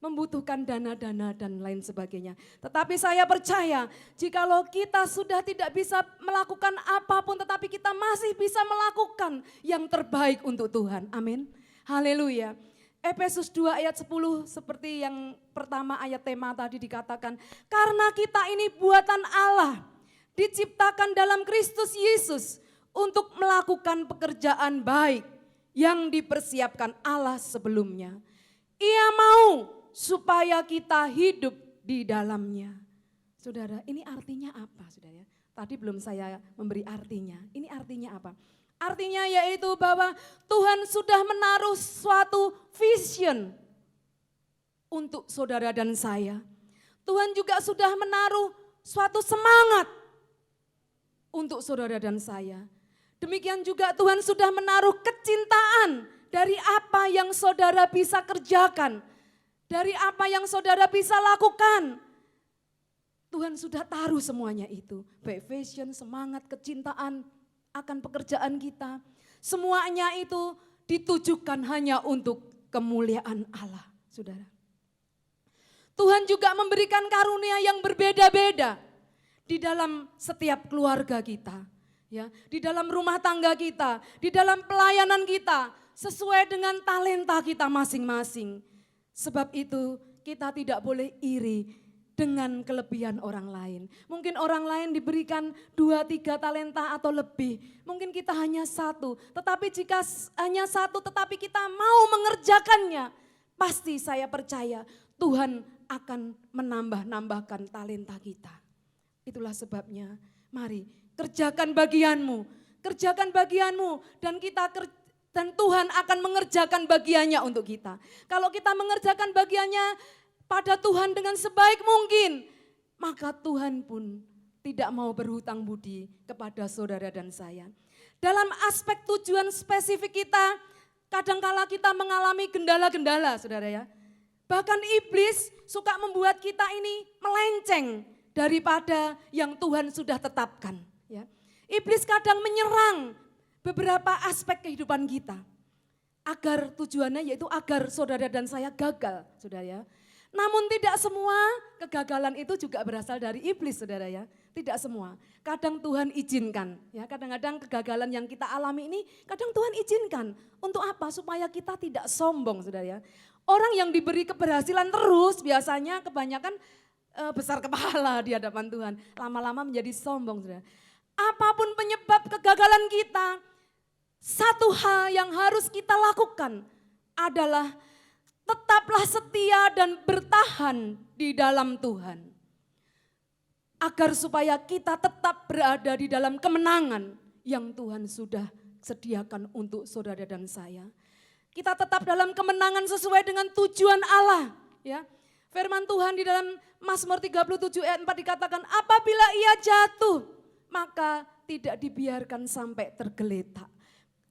B: Membutuhkan dana-dana dan lain sebagainya. Tetapi saya percaya jikalau kita sudah tidak bisa melakukan apapun tetapi kita masih bisa melakukan yang terbaik untuk Tuhan. Amin. Haleluya. Efesus 2 ayat 10 seperti yang pertama ayat tema tadi dikatakan. Karena kita ini buatan Allah, diciptakan dalam Kristus Yesus untuk melakukan pekerjaan baik yang dipersiapkan Allah sebelumnya. Ia mau supaya kita hidup di dalamnya. Saudara, ini artinya apa saudara? Tadi belum saya memberi artinya. Ini artinya apa? Artinya yaitu bahwa Tuhan sudah menaruh suatu vision untuk saudara dan saya. Tuhan juga sudah menaruh suatu semangat untuk saudara dan saya. Demikian juga Tuhan sudah menaruh kecintaan dari apa yang saudara bisa kerjakan, dari apa yang saudara bisa lakukan. Tuhan sudah taruh semuanya itu, baik vision, semangat, kecintaan akan pekerjaan kita. Semuanya itu ditujukan hanya untuk kemuliaan Allah, saudara. Tuhan juga memberikan karunia yang berbeda-beda di dalam setiap keluarga kita, ya, di dalam rumah tangga kita, di dalam pelayanan kita, sesuai dengan talenta kita masing-masing. Sebab itu kita tidak boleh iri dengan kelebihan orang lain. Mungkin orang lain diberikan 2-3 talenta atau lebih. Mungkin kita hanya 1. Tetapi jika hanya 1 tetapi kita mau mengerjakannya, pasti saya percaya Tuhan akan menambah-nambahkan talenta kita. Itulah sebabnya mari kerjakan bagianmu. Kerjakan bagianmu dan Tuhan akan mengerjakan bagiannya untuk kita. Kalau kita mengerjakan bagiannya pada Tuhan dengan sebaik mungkin, maka Tuhan pun tidak mau berhutang budi kepada saudara dan saya. Dalam aspek tujuan spesifik kita, kadangkala kita mengalami gendala-gendala, saudara ya. Bahkan iblis suka membuat kita ini melenceng daripada yang Tuhan sudah tetapkan. Ya. Iblis kadang menyerang beberapa aspek kehidupan kita, agar tujuannya yaitu agar saudara dan saya gagal, saudara ya. Namun tidak semua kegagalan itu juga berasal dari iblis, saudara ya. Tidak semua. Kadang Tuhan izinkan. Ya, kadang-kadang kegagalan yang kita alami ini kadang Tuhan izinkan. Untuk apa? Supaya kita tidak sombong, saudara ya. Orang yang diberi keberhasilan terus biasanya kebanyakan besar kepala di hadapan Tuhan. Lama-lama menjadi sombong, saudara. Apapun penyebab kegagalan kita, satu hal yang harus kita lakukan adalah tetaplah setia dan bertahan di dalam Tuhan. Agar supaya kita tetap berada di dalam kemenangan yang Tuhan sudah sediakan untuk saudara dan saya. Kita tetap dalam kemenangan sesuai dengan tujuan Allah. Ya. Firman Tuhan di dalam Mazmur 37 ayat 4 dikatakan, apabila ia jatuh maka tidak dibiarkan sampai tergeletak.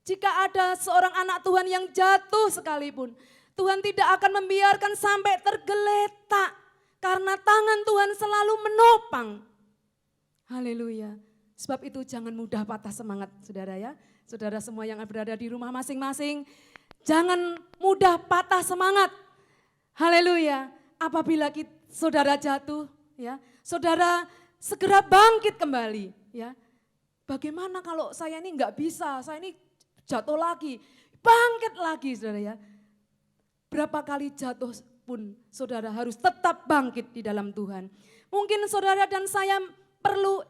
B: Jika ada seorang anak Tuhan yang jatuh sekalipun, Tuhan tidak akan membiarkan sampai tergeletak karena tangan Tuhan selalu menopang. Haleluya. Sebab itu jangan mudah patah semangat, saudara ya. Saudara semua yang berada di rumah masing-masing, jangan mudah patah semangat. Haleluya. Apabila saudara jatuh, ya, saudara segera bangkit kembali, ya. Bagaimana kalau saya ini enggak bisa, saya ini jatuh lagi, bangkit lagi, saudara ya. Berapa kali jatuh pun saudara harus tetap bangkit di dalam Tuhan. Mungkin saudara dan saya perlu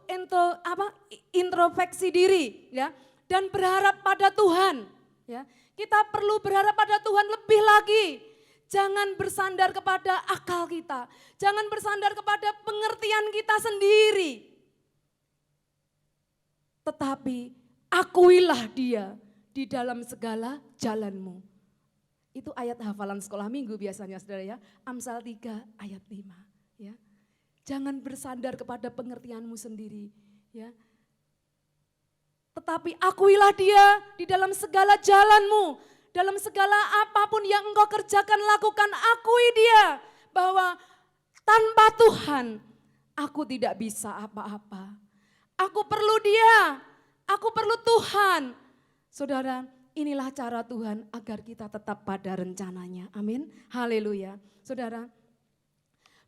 B: introspeksi diri ya, dan berharap pada Tuhan ya. Kita perlu berharap pada Tuhan lebih lagi. Jangan bersandar kepada akal kita, jangan bersandar kepada pengertian kita sendiri. tetapi akuilah dia di dalam segala jalanmu. Itu ayat hafalan sekolah minggu biasanya saudara ya. Amsal 3 ayat 5 ya. Jangan bersandar kepada pengertianmu sendiri ya. Tetapi akuilah dia di dalam segala jalanmu. Dalam segala apapun yang engkau kerjakan, lakukan, akui dia. Bahwa tanpa Tuhan aku tidak bisa apa-apa. Aku perlu dia, aku perlu Tuhan. Saudara, inilah cara Tuhan agar kita tetap pada rencananya. Amin, haleluya. Saudara,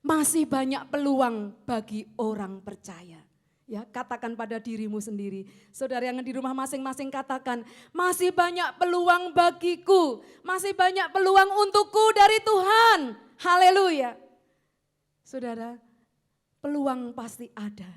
B: masih banyak peluang bagi orang percaya. Ya, katakan pada dirimu sendiri. Saudara yang di rumah masing-masing katakan, masih banyak peluang bagiku, masih banyak peluang untukku dari Tuhan. Haleluya. Saudara, peluang pasti ada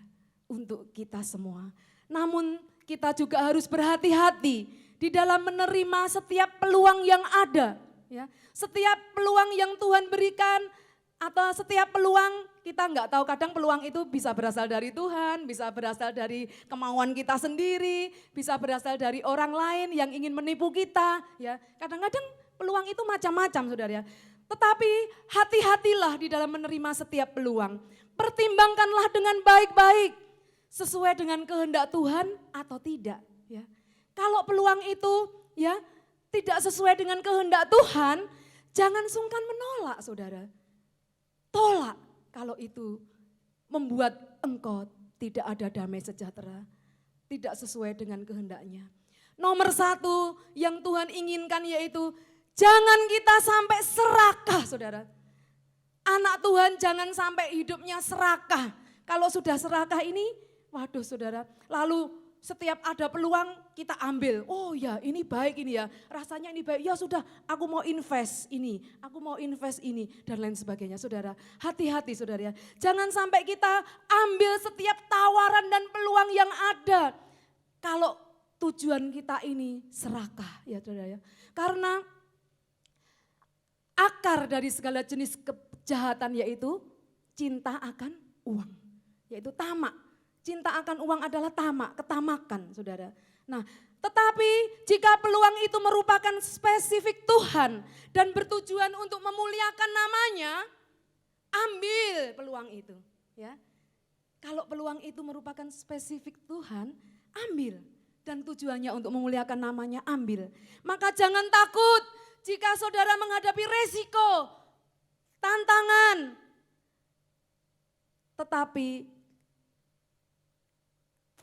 B: untuk kita semua. Namun kita juga harus berhati-hati di dalam menerima setiap peluang yang ada. Ya, setiap peluang yang Tuhan berikan atau setiap peluang kita nggak tahu, kadang peluang itu bisa berasal dari Tuhan, bisa berasal dari kemauan kita sendiri, bisa berasal dari orang lain yang ingin menipu kita. Ya, kadang-kadang peluang itu macam-macam, saudara. Tetapi hati-hatilah di dalam menerima setiap peluang. Pertimbangkanlah dengan baik-baik sesuai dengan kehendak Tuhan atau tidak. Ya, kalau peluang itu ya tidak sesuai dengan kehendak Tuhan, jangan sungkan menolak, saudara. Tolak kalau itu membuat engkau tidak ada damai sejahtera, tidak sesuai dengan kehendaknya. Nomor 1 yang Tuhan inginkan yaitu jangan kita sampai serakah, saudara. Anak Tuhan jangan sampai hidupnya serakah. Kalau sudah serakah ini, waduh saudara, lalu setiap ada peluang kita ambil. Oh ya ini baik ini ya, rasanya ini baik. Ya sudah aku mau invest ini, aku mau invest ini dan lain sebagainya. Saudara, hati-hati saudara ya. Jangan sampai kita ambil setiap tawaran dan peluang yang ada. Kalau tujuan kita ini serakah ya saudara ya. Karena akar dari segala jenis kejahatan yaitu cinta akan uang, yaitu tamak. Cinta akan uang adalah tamak, ketamakan saudara. Nah, tetapi jika peluang itu merupakan spesifik Tuhan dan bertujuan untuk memuliakan namanya, ambil peluang itu. Ya. Kalau peluang itu merupakan spesifik Tuhan, ambil. Dan tujuannya untuk memuliakan namanya, ambil. Maka jangan takut jika saudara menghadapi resiko, tantangan. Tetapi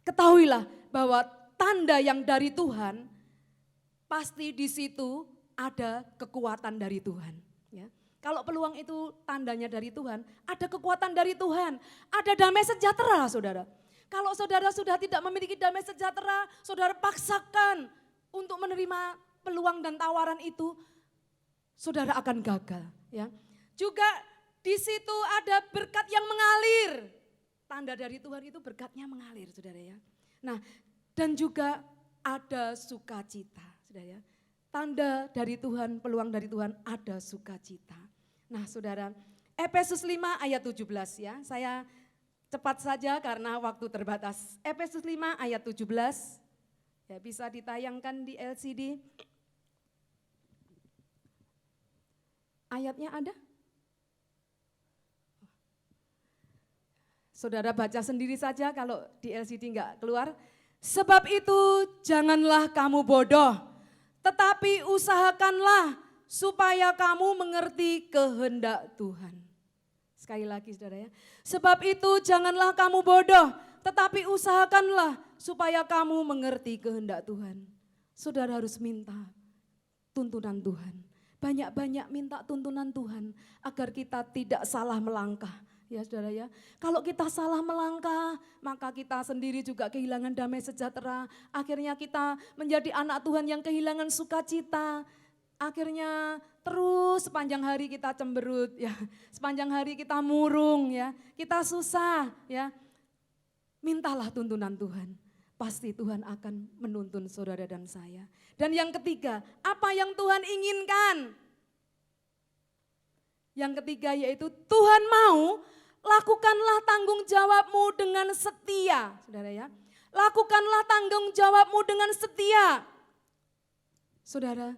B: ketahuilah bahwa tanda yang dari Tuhan, pasti di situ ada kekuatan dari Tuhan. Ya. Kalau peluang itu tandanya dari Tuhan, ada kekuatan dari Tuhan, ada damai sejahtera saudara. Kalau saudara sudah tidak memiliki damai sejahtera, saudara paksakan untuk menerima peluang dan tawaran itu, saudara akan gagal. Ya. Juga di situ ada berkat yang mengalir. Tanda dari Tuhan itu berkatnya mengalir, saudara ya. Nah, dan juga ada sukacita, saudara ya. Tanda dari Tuhan, peluang dari Tuhan, ada sukacita. Nah, saudara, Efesus 5 ayat 17 ya. Saya cepat saja karena waktu terbatas. Efesus 5 ayat 17, ya bisa ditayangkan di LCD. Ayatnya ada? Saudara baca sendiri saja kalau di LCD enggak keluar. Sebab itu janganlah kamu bodoh, tetapi usahakanlah supaya kamu mengerti kehendak Tuhan. Sekali lagi saudara ya. Sebab itu janganlah kamu bodoh, tetapi usahakanlah supaya kamu mengerti kehendak Tuhan. Saudara harus minta tuntunan Tuhan. Banyak-banyak minta tuntunan Tuhan agar kita tidak salah melangkah. Ya saudara ya, kalau kita salah melangkah, maka kita sendiri juga kehilangan damai sejahtera. Akhirnya kita menjadi anak Tuhan yang kehilangan sukacita. Akhirnya terus sepanjang hari kita cemberut ya, sepanjang hari kita murung ya, kita susah ya. Mintalah tuntunan Tuhan, pasti Tuhan akan menuntun saudara dan saya. Dan yang ketiga, apa yang Tuhan inginkan? Yang ketiga yaitu Tuhan mau lakukanlah tanggung jawabmu dengan setia, saudara ya. Lakukanlah tanggung jawabmu dengan setia. Saudara,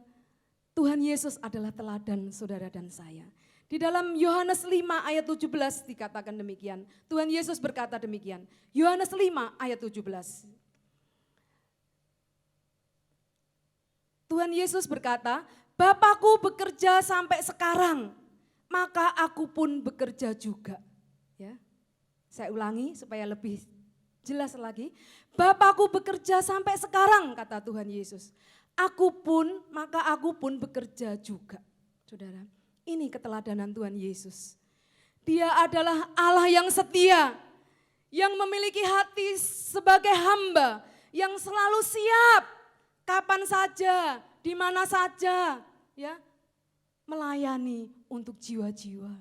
B: Tuhan Yesus adalah teladan saudara dan saya. Di dalam Yohanes 5 ayat 17 dikatakan demikian. Tuhan Yesus berkata demikian. Yohanes 5 ayat 17. Tuhan Yesus berkata, Bapakku bekerja sampai sekarang, maka aku pun bekerja juga. Ya, saya ulangi supaya lebih jelas lagi. Bapakku bekerja sampai sekarang, kata Tuhan Yesus. Maka aku pun bekerja juga. Saudara, ini keteladanan Tuhan Yesus. Dia adalah Allah yang setia, yang memiliki hati sebagai hamba, yang selalu siap kapan saja, di mana saja, ya, melayani untuk jiwa-jiwa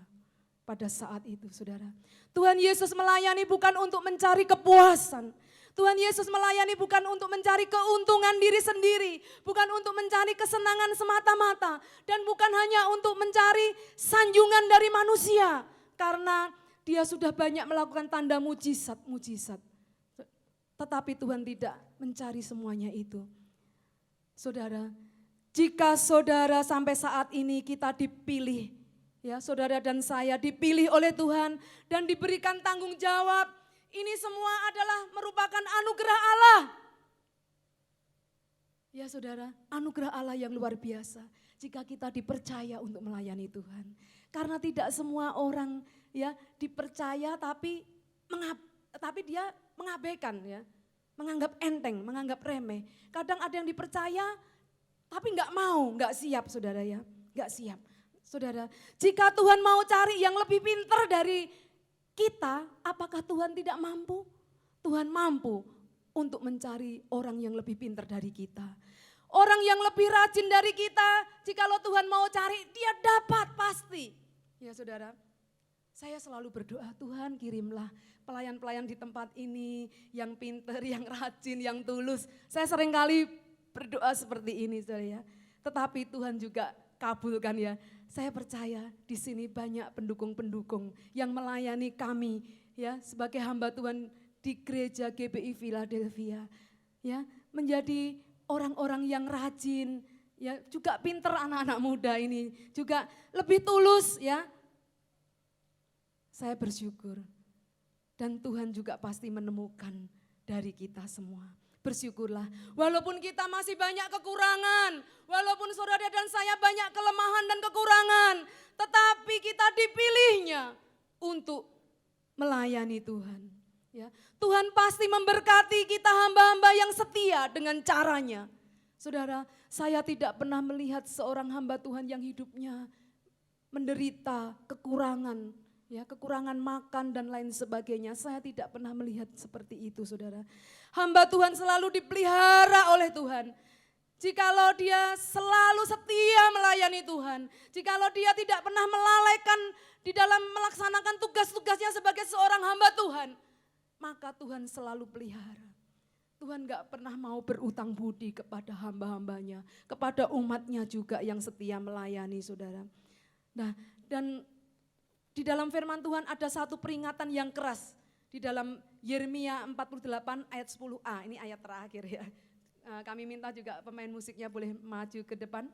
B: pada saat itu, saudara. Tuhan Yesus melayani bukan untuk mencari kepuasan. Tuhan Yesus melayani bukan untuk mencari keuntungan diri sendiri, bukan untuk mencari kesenangan semata-mata, dan bukan hanya untuk mencari sanjungan dari manusia, karena dia sudah banyak melakukan tanda mujizat. Tetapi Tuhan tidak mencari semuanya itu. Saudara, jika saudara sampai saat ini kita dipilih, ya, saudara dan saya dipilih oleh Tuhan dan diberikan tanggung jawab, ini semua adalah merupakan anugerah Allah. Ya saudara, anugerah Allah yang luar biasa jika kita dipercaya untuk melayani Tuhan. Karena tidak semua orang, ya, dipercaya tapi dia mengabaikan, ya, menganggap enteng, menganggap remeh. Kadang ada yang dipercaya tapi enggak mau, enggak siap, saudara, ya, enggak siap. Saudara, jika Tuhan mau cari yang lebih pintar dari kita, apakah Tuhan tidak mampu? Tuhan mampu untuk mencari orang yang lebih pintar dari kita. Orang yang lebih rajin dari kita, jikalau Tuhan mau cari, dia dapat pasti. Ya saudara, saya selalu berdoa, Tuhan kirimlah pelayan-pelayan di tempat ini yang pintar, yang rajin, yang tulus. Saya seringkali berdoa seperti ini, saudara, ya. Tetapi Tuhan juga kabulkan, ya. Saya percaya di sini banyak pendukung-pendukung yang melayani kami, ya, sebagai hamba Tuhan di gereja GBI Philadelphia, ya, menjadi orang-orang yang rajin, ya, juga pinter anak-anak muda ini, juga lebih tulus, ya. Saya bersyukur dan Tuhan juga pasti menemukan dari kita semua. Bersyukurlah, walaupun kita masih banyak kekurangan, walaupun saudara dan saya banyak kelemahan dan kekurangan, tetapi kita dipilihnya untuk melayani Tuhan. Ya, Tuhan pasti memberkati kita hamba-hamba yang setia dengan caranya. Saudara, saya tidak pernah melihat seorang hamba Tuhan yang hidupnya menderita kekurangan, ya, kekurangan makan dan lain sebagainya. Saya tidak pernah melihat seperti itu, saudara. Hamba Tuhan selalu dipelihara oleh Tuhan. Jikalau dia selalu setia melayani Tuhan, jikalau dia tidak pernah melalaikan di dalam melaksanakan tugas-tugasnya sebagai seorang hamba Tuhan, maka Tuhan selalu pelihara. Tuhan gak pernah mau berutang budi kepada hamba-hambanya, kepada umatnya juga yang setia melayani, saudara. Nah, dan di dalam firman Tuhan ada satu peringatan yang keras. Di dalam Yeremia 48 ayat 10a, ini ayat terakhir, ya. Kami minta juga pemain musiknya boleh maju ke depan.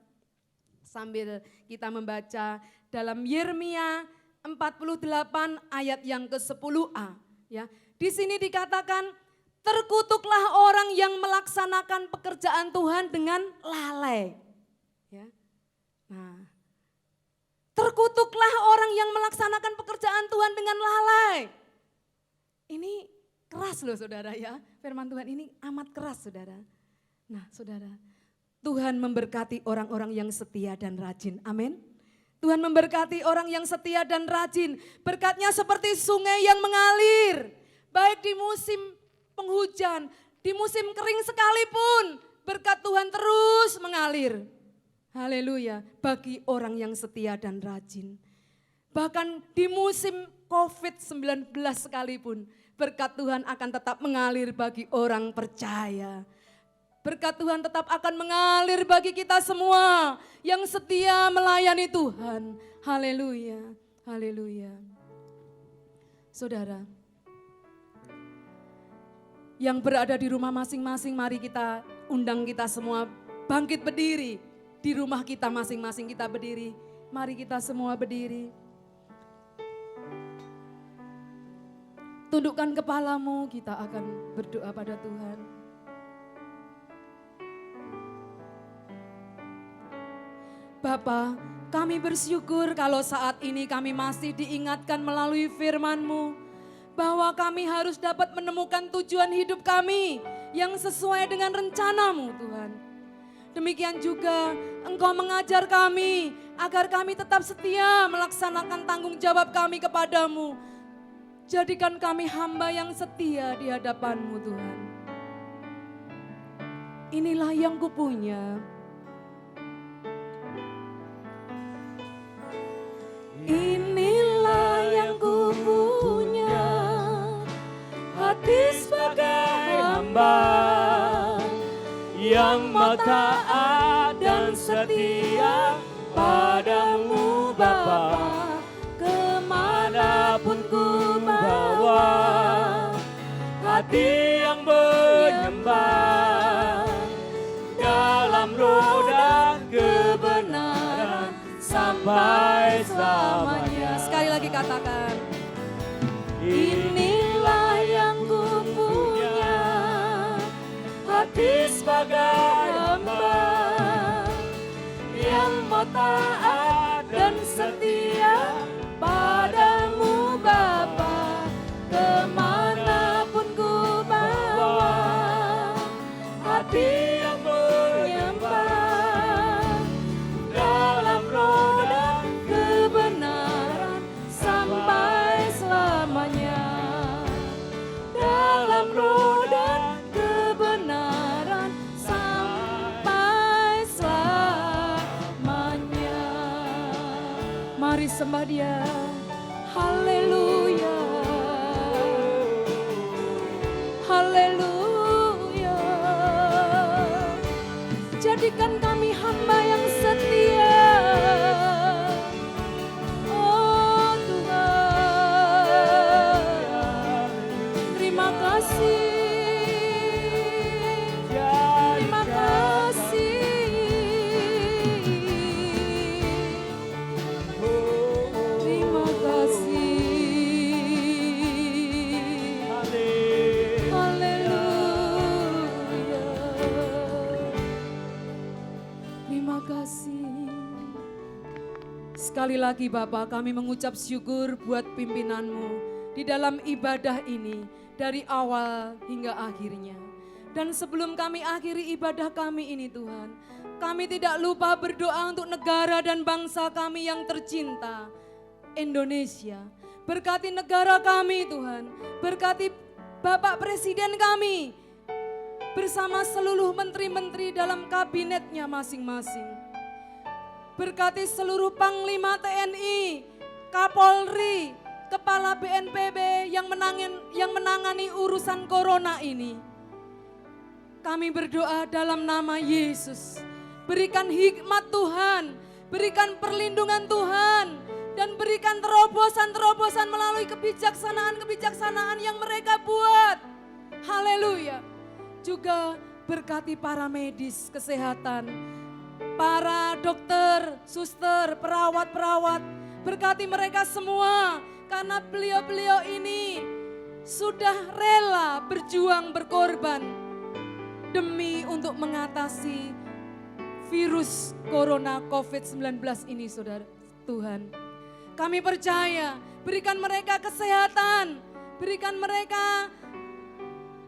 B: Sambil kita membaca dalam Yeremia 48 ayat yang ke-10a. Ya. Di sini dikatakan, terkutuklah orang yang melaksanakan pekerjaan Tuhan dengan lalai. Ya. Nah, terkutuklah orang yang melaksanakan pekerjaan Tuhan dengan lalai. Ini keras loh, saudara, ya. Firman Tuhan ini amat keras, saudara. Nah, saudara, Tuhan memberkati orang-orang yang setia dan rajin. Amin. Tuhan memberkati orang yang setia dan rajin. Berkatnya seperti sungai yang mengalir. Baik di musim penghujan, di musim kering sekalipun, berkat Tuhan terus mengalir. Haleluya, bagi orang yang setia dan rajin. Bahkan di musim COVID-19 sekalipun, berkat Tuhan akan tetap mengalir bagi orang percaya. Berkat Tuhan tetap akan mengalir bagi kita semua yang setia melayani Tuhan. Haleluya, haleluya. Saudara, Yang berada di rumah masing-masing, mari kita undang kita semua bangkit berdiri. Di rumah kita masing-masing kita berdiri. Mari kita semua berdiri. Tundukkan kepalamu, kita akan berdoa pada Tuhan. Bapa, kami bersyukur kalau saat ini kami masih diingatkan melalui firman-Mu bahwa kami harus dapat menemukan tujuan hidup kami yang sesuai dengan rencana-Mu, Tuhan. Demikian juga Engkau mengajar kami agar kami tetap setia melaksanakan tanggung jawab kami kepadamu. Jadikan kami hamba yang setia di hadapan-Mu, Tuhan. Inilah yang kupunya. Inilah yang kupunya, hati sebagai hamba
A: yang mau taat dan setia padamu Bapa.
B: Kemanapun ku bawa,
A: Hati yang menyembah dalam roh dan kebenaran sampai selamanya.
B: Sekali lagi katakan, inilah yang kupunya,
A: hati sebagai hamba yang mau taat dan setia
B: padamu Bapa. Kemanapun ku bawa,
A: hati yang menyembah dalam roh dan
B: kebenaran sampai selamanya. Dalam roh dan kebenaran sampai selamanya. Mari sembah Dia. Haleluya. Haleluya. Jadikan kami hamba yang setia. Oh Tuhan, terima kasih. Terima kasih. Terima kasih. Haleluya. Terima kasih. Sekali lagi Bapak, kami mengucap syukur buat pimpinan-Mu di dalam ibadah ini dari awal hingga akhirnya. Dan sebelum kami akhiri ibadah kami ini Tuhan, kami tidak lupa berdoa untuk negara dan bangsa kami yang tercinta, Indonesia. Berkati negara kami Tuhan, berkati Bapak Presiden kami, bersama seluruh menteri-menteri dalam kabinetnya masing-masing. Berkati seluruh Panglima TNI, Kapolri, Kepala BNPB yang menangani urusan corona ini. Kami berdoa dalam nama Yesus. Berikan hikmat Tuhan, berikan perlindungan Tuhan, dan berikan terobosan-terobosan melalui kebijaksanaan-kebijaksanaan yang mereka buat. Haleluya. Juga berkati para medis kesehatan, para dokter, suster, perawat-perawat. Berkati mereka semua karena beliau-beliau ini sudah rela berjuang berkorban demi untuk mengatasi virus corona COVID-19 ini saudara Tuhan. Kami percaya, berikan mereka kesehatan, berikan mereka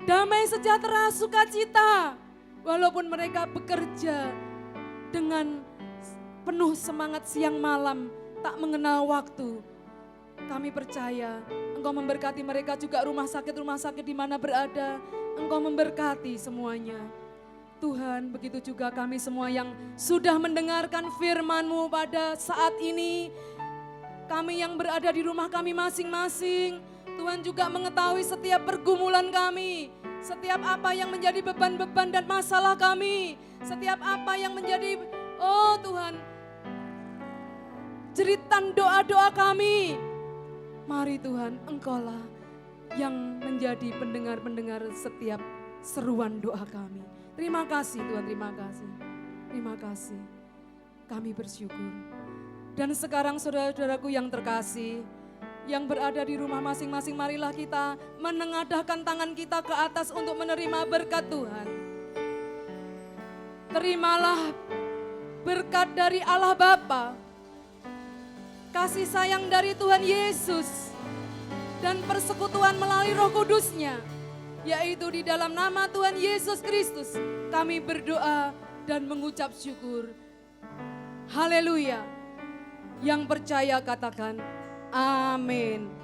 B: damai sejahtera, sukacita, walaupun mereka bekerja dengan penuh semangat siang malam, tak mengenal waktu. Kami percaya Engkau memberkati mereka juga rumah sakit di mana berada. Engkau memberkati semuanya. Tuhan, begitu juga kami semua yang sudah mendengarkan firman-Mu pada saat ini. Kami yang berada di rumah kami masing-masing. Tuhan juga mengetahui setiap pergumulan kami. Setiap apa yang menjadi beban-beban dan masalah kami. Setiap apa yang menjadi, oh Tuhan, jeritan doa-doa kami. Mari Tuhan, Engkaulah yang menjadi pendengar-pendengar setiap seruan doa kami. Terima kasih Tuhan, terima kasih. Terima kasih. Kami bersyukur. Dan sekarang saudara-saudaraku yang terkasih, yang berada di rumah masing-masing, marilah kita menengadahkan tangan kita ke atas untuk menerima berkat Tuhan. Terimalah berkat dari Allah Bapa, kasih sayang dari Tuhan Yesus, dan persekutuan melalui Roh Kudus-Nya, yaitu di dalam nama Tuhan Yesus Kristus kami berdoa dan mengucap syukur. Haleluya. Yang percaya katakan amin.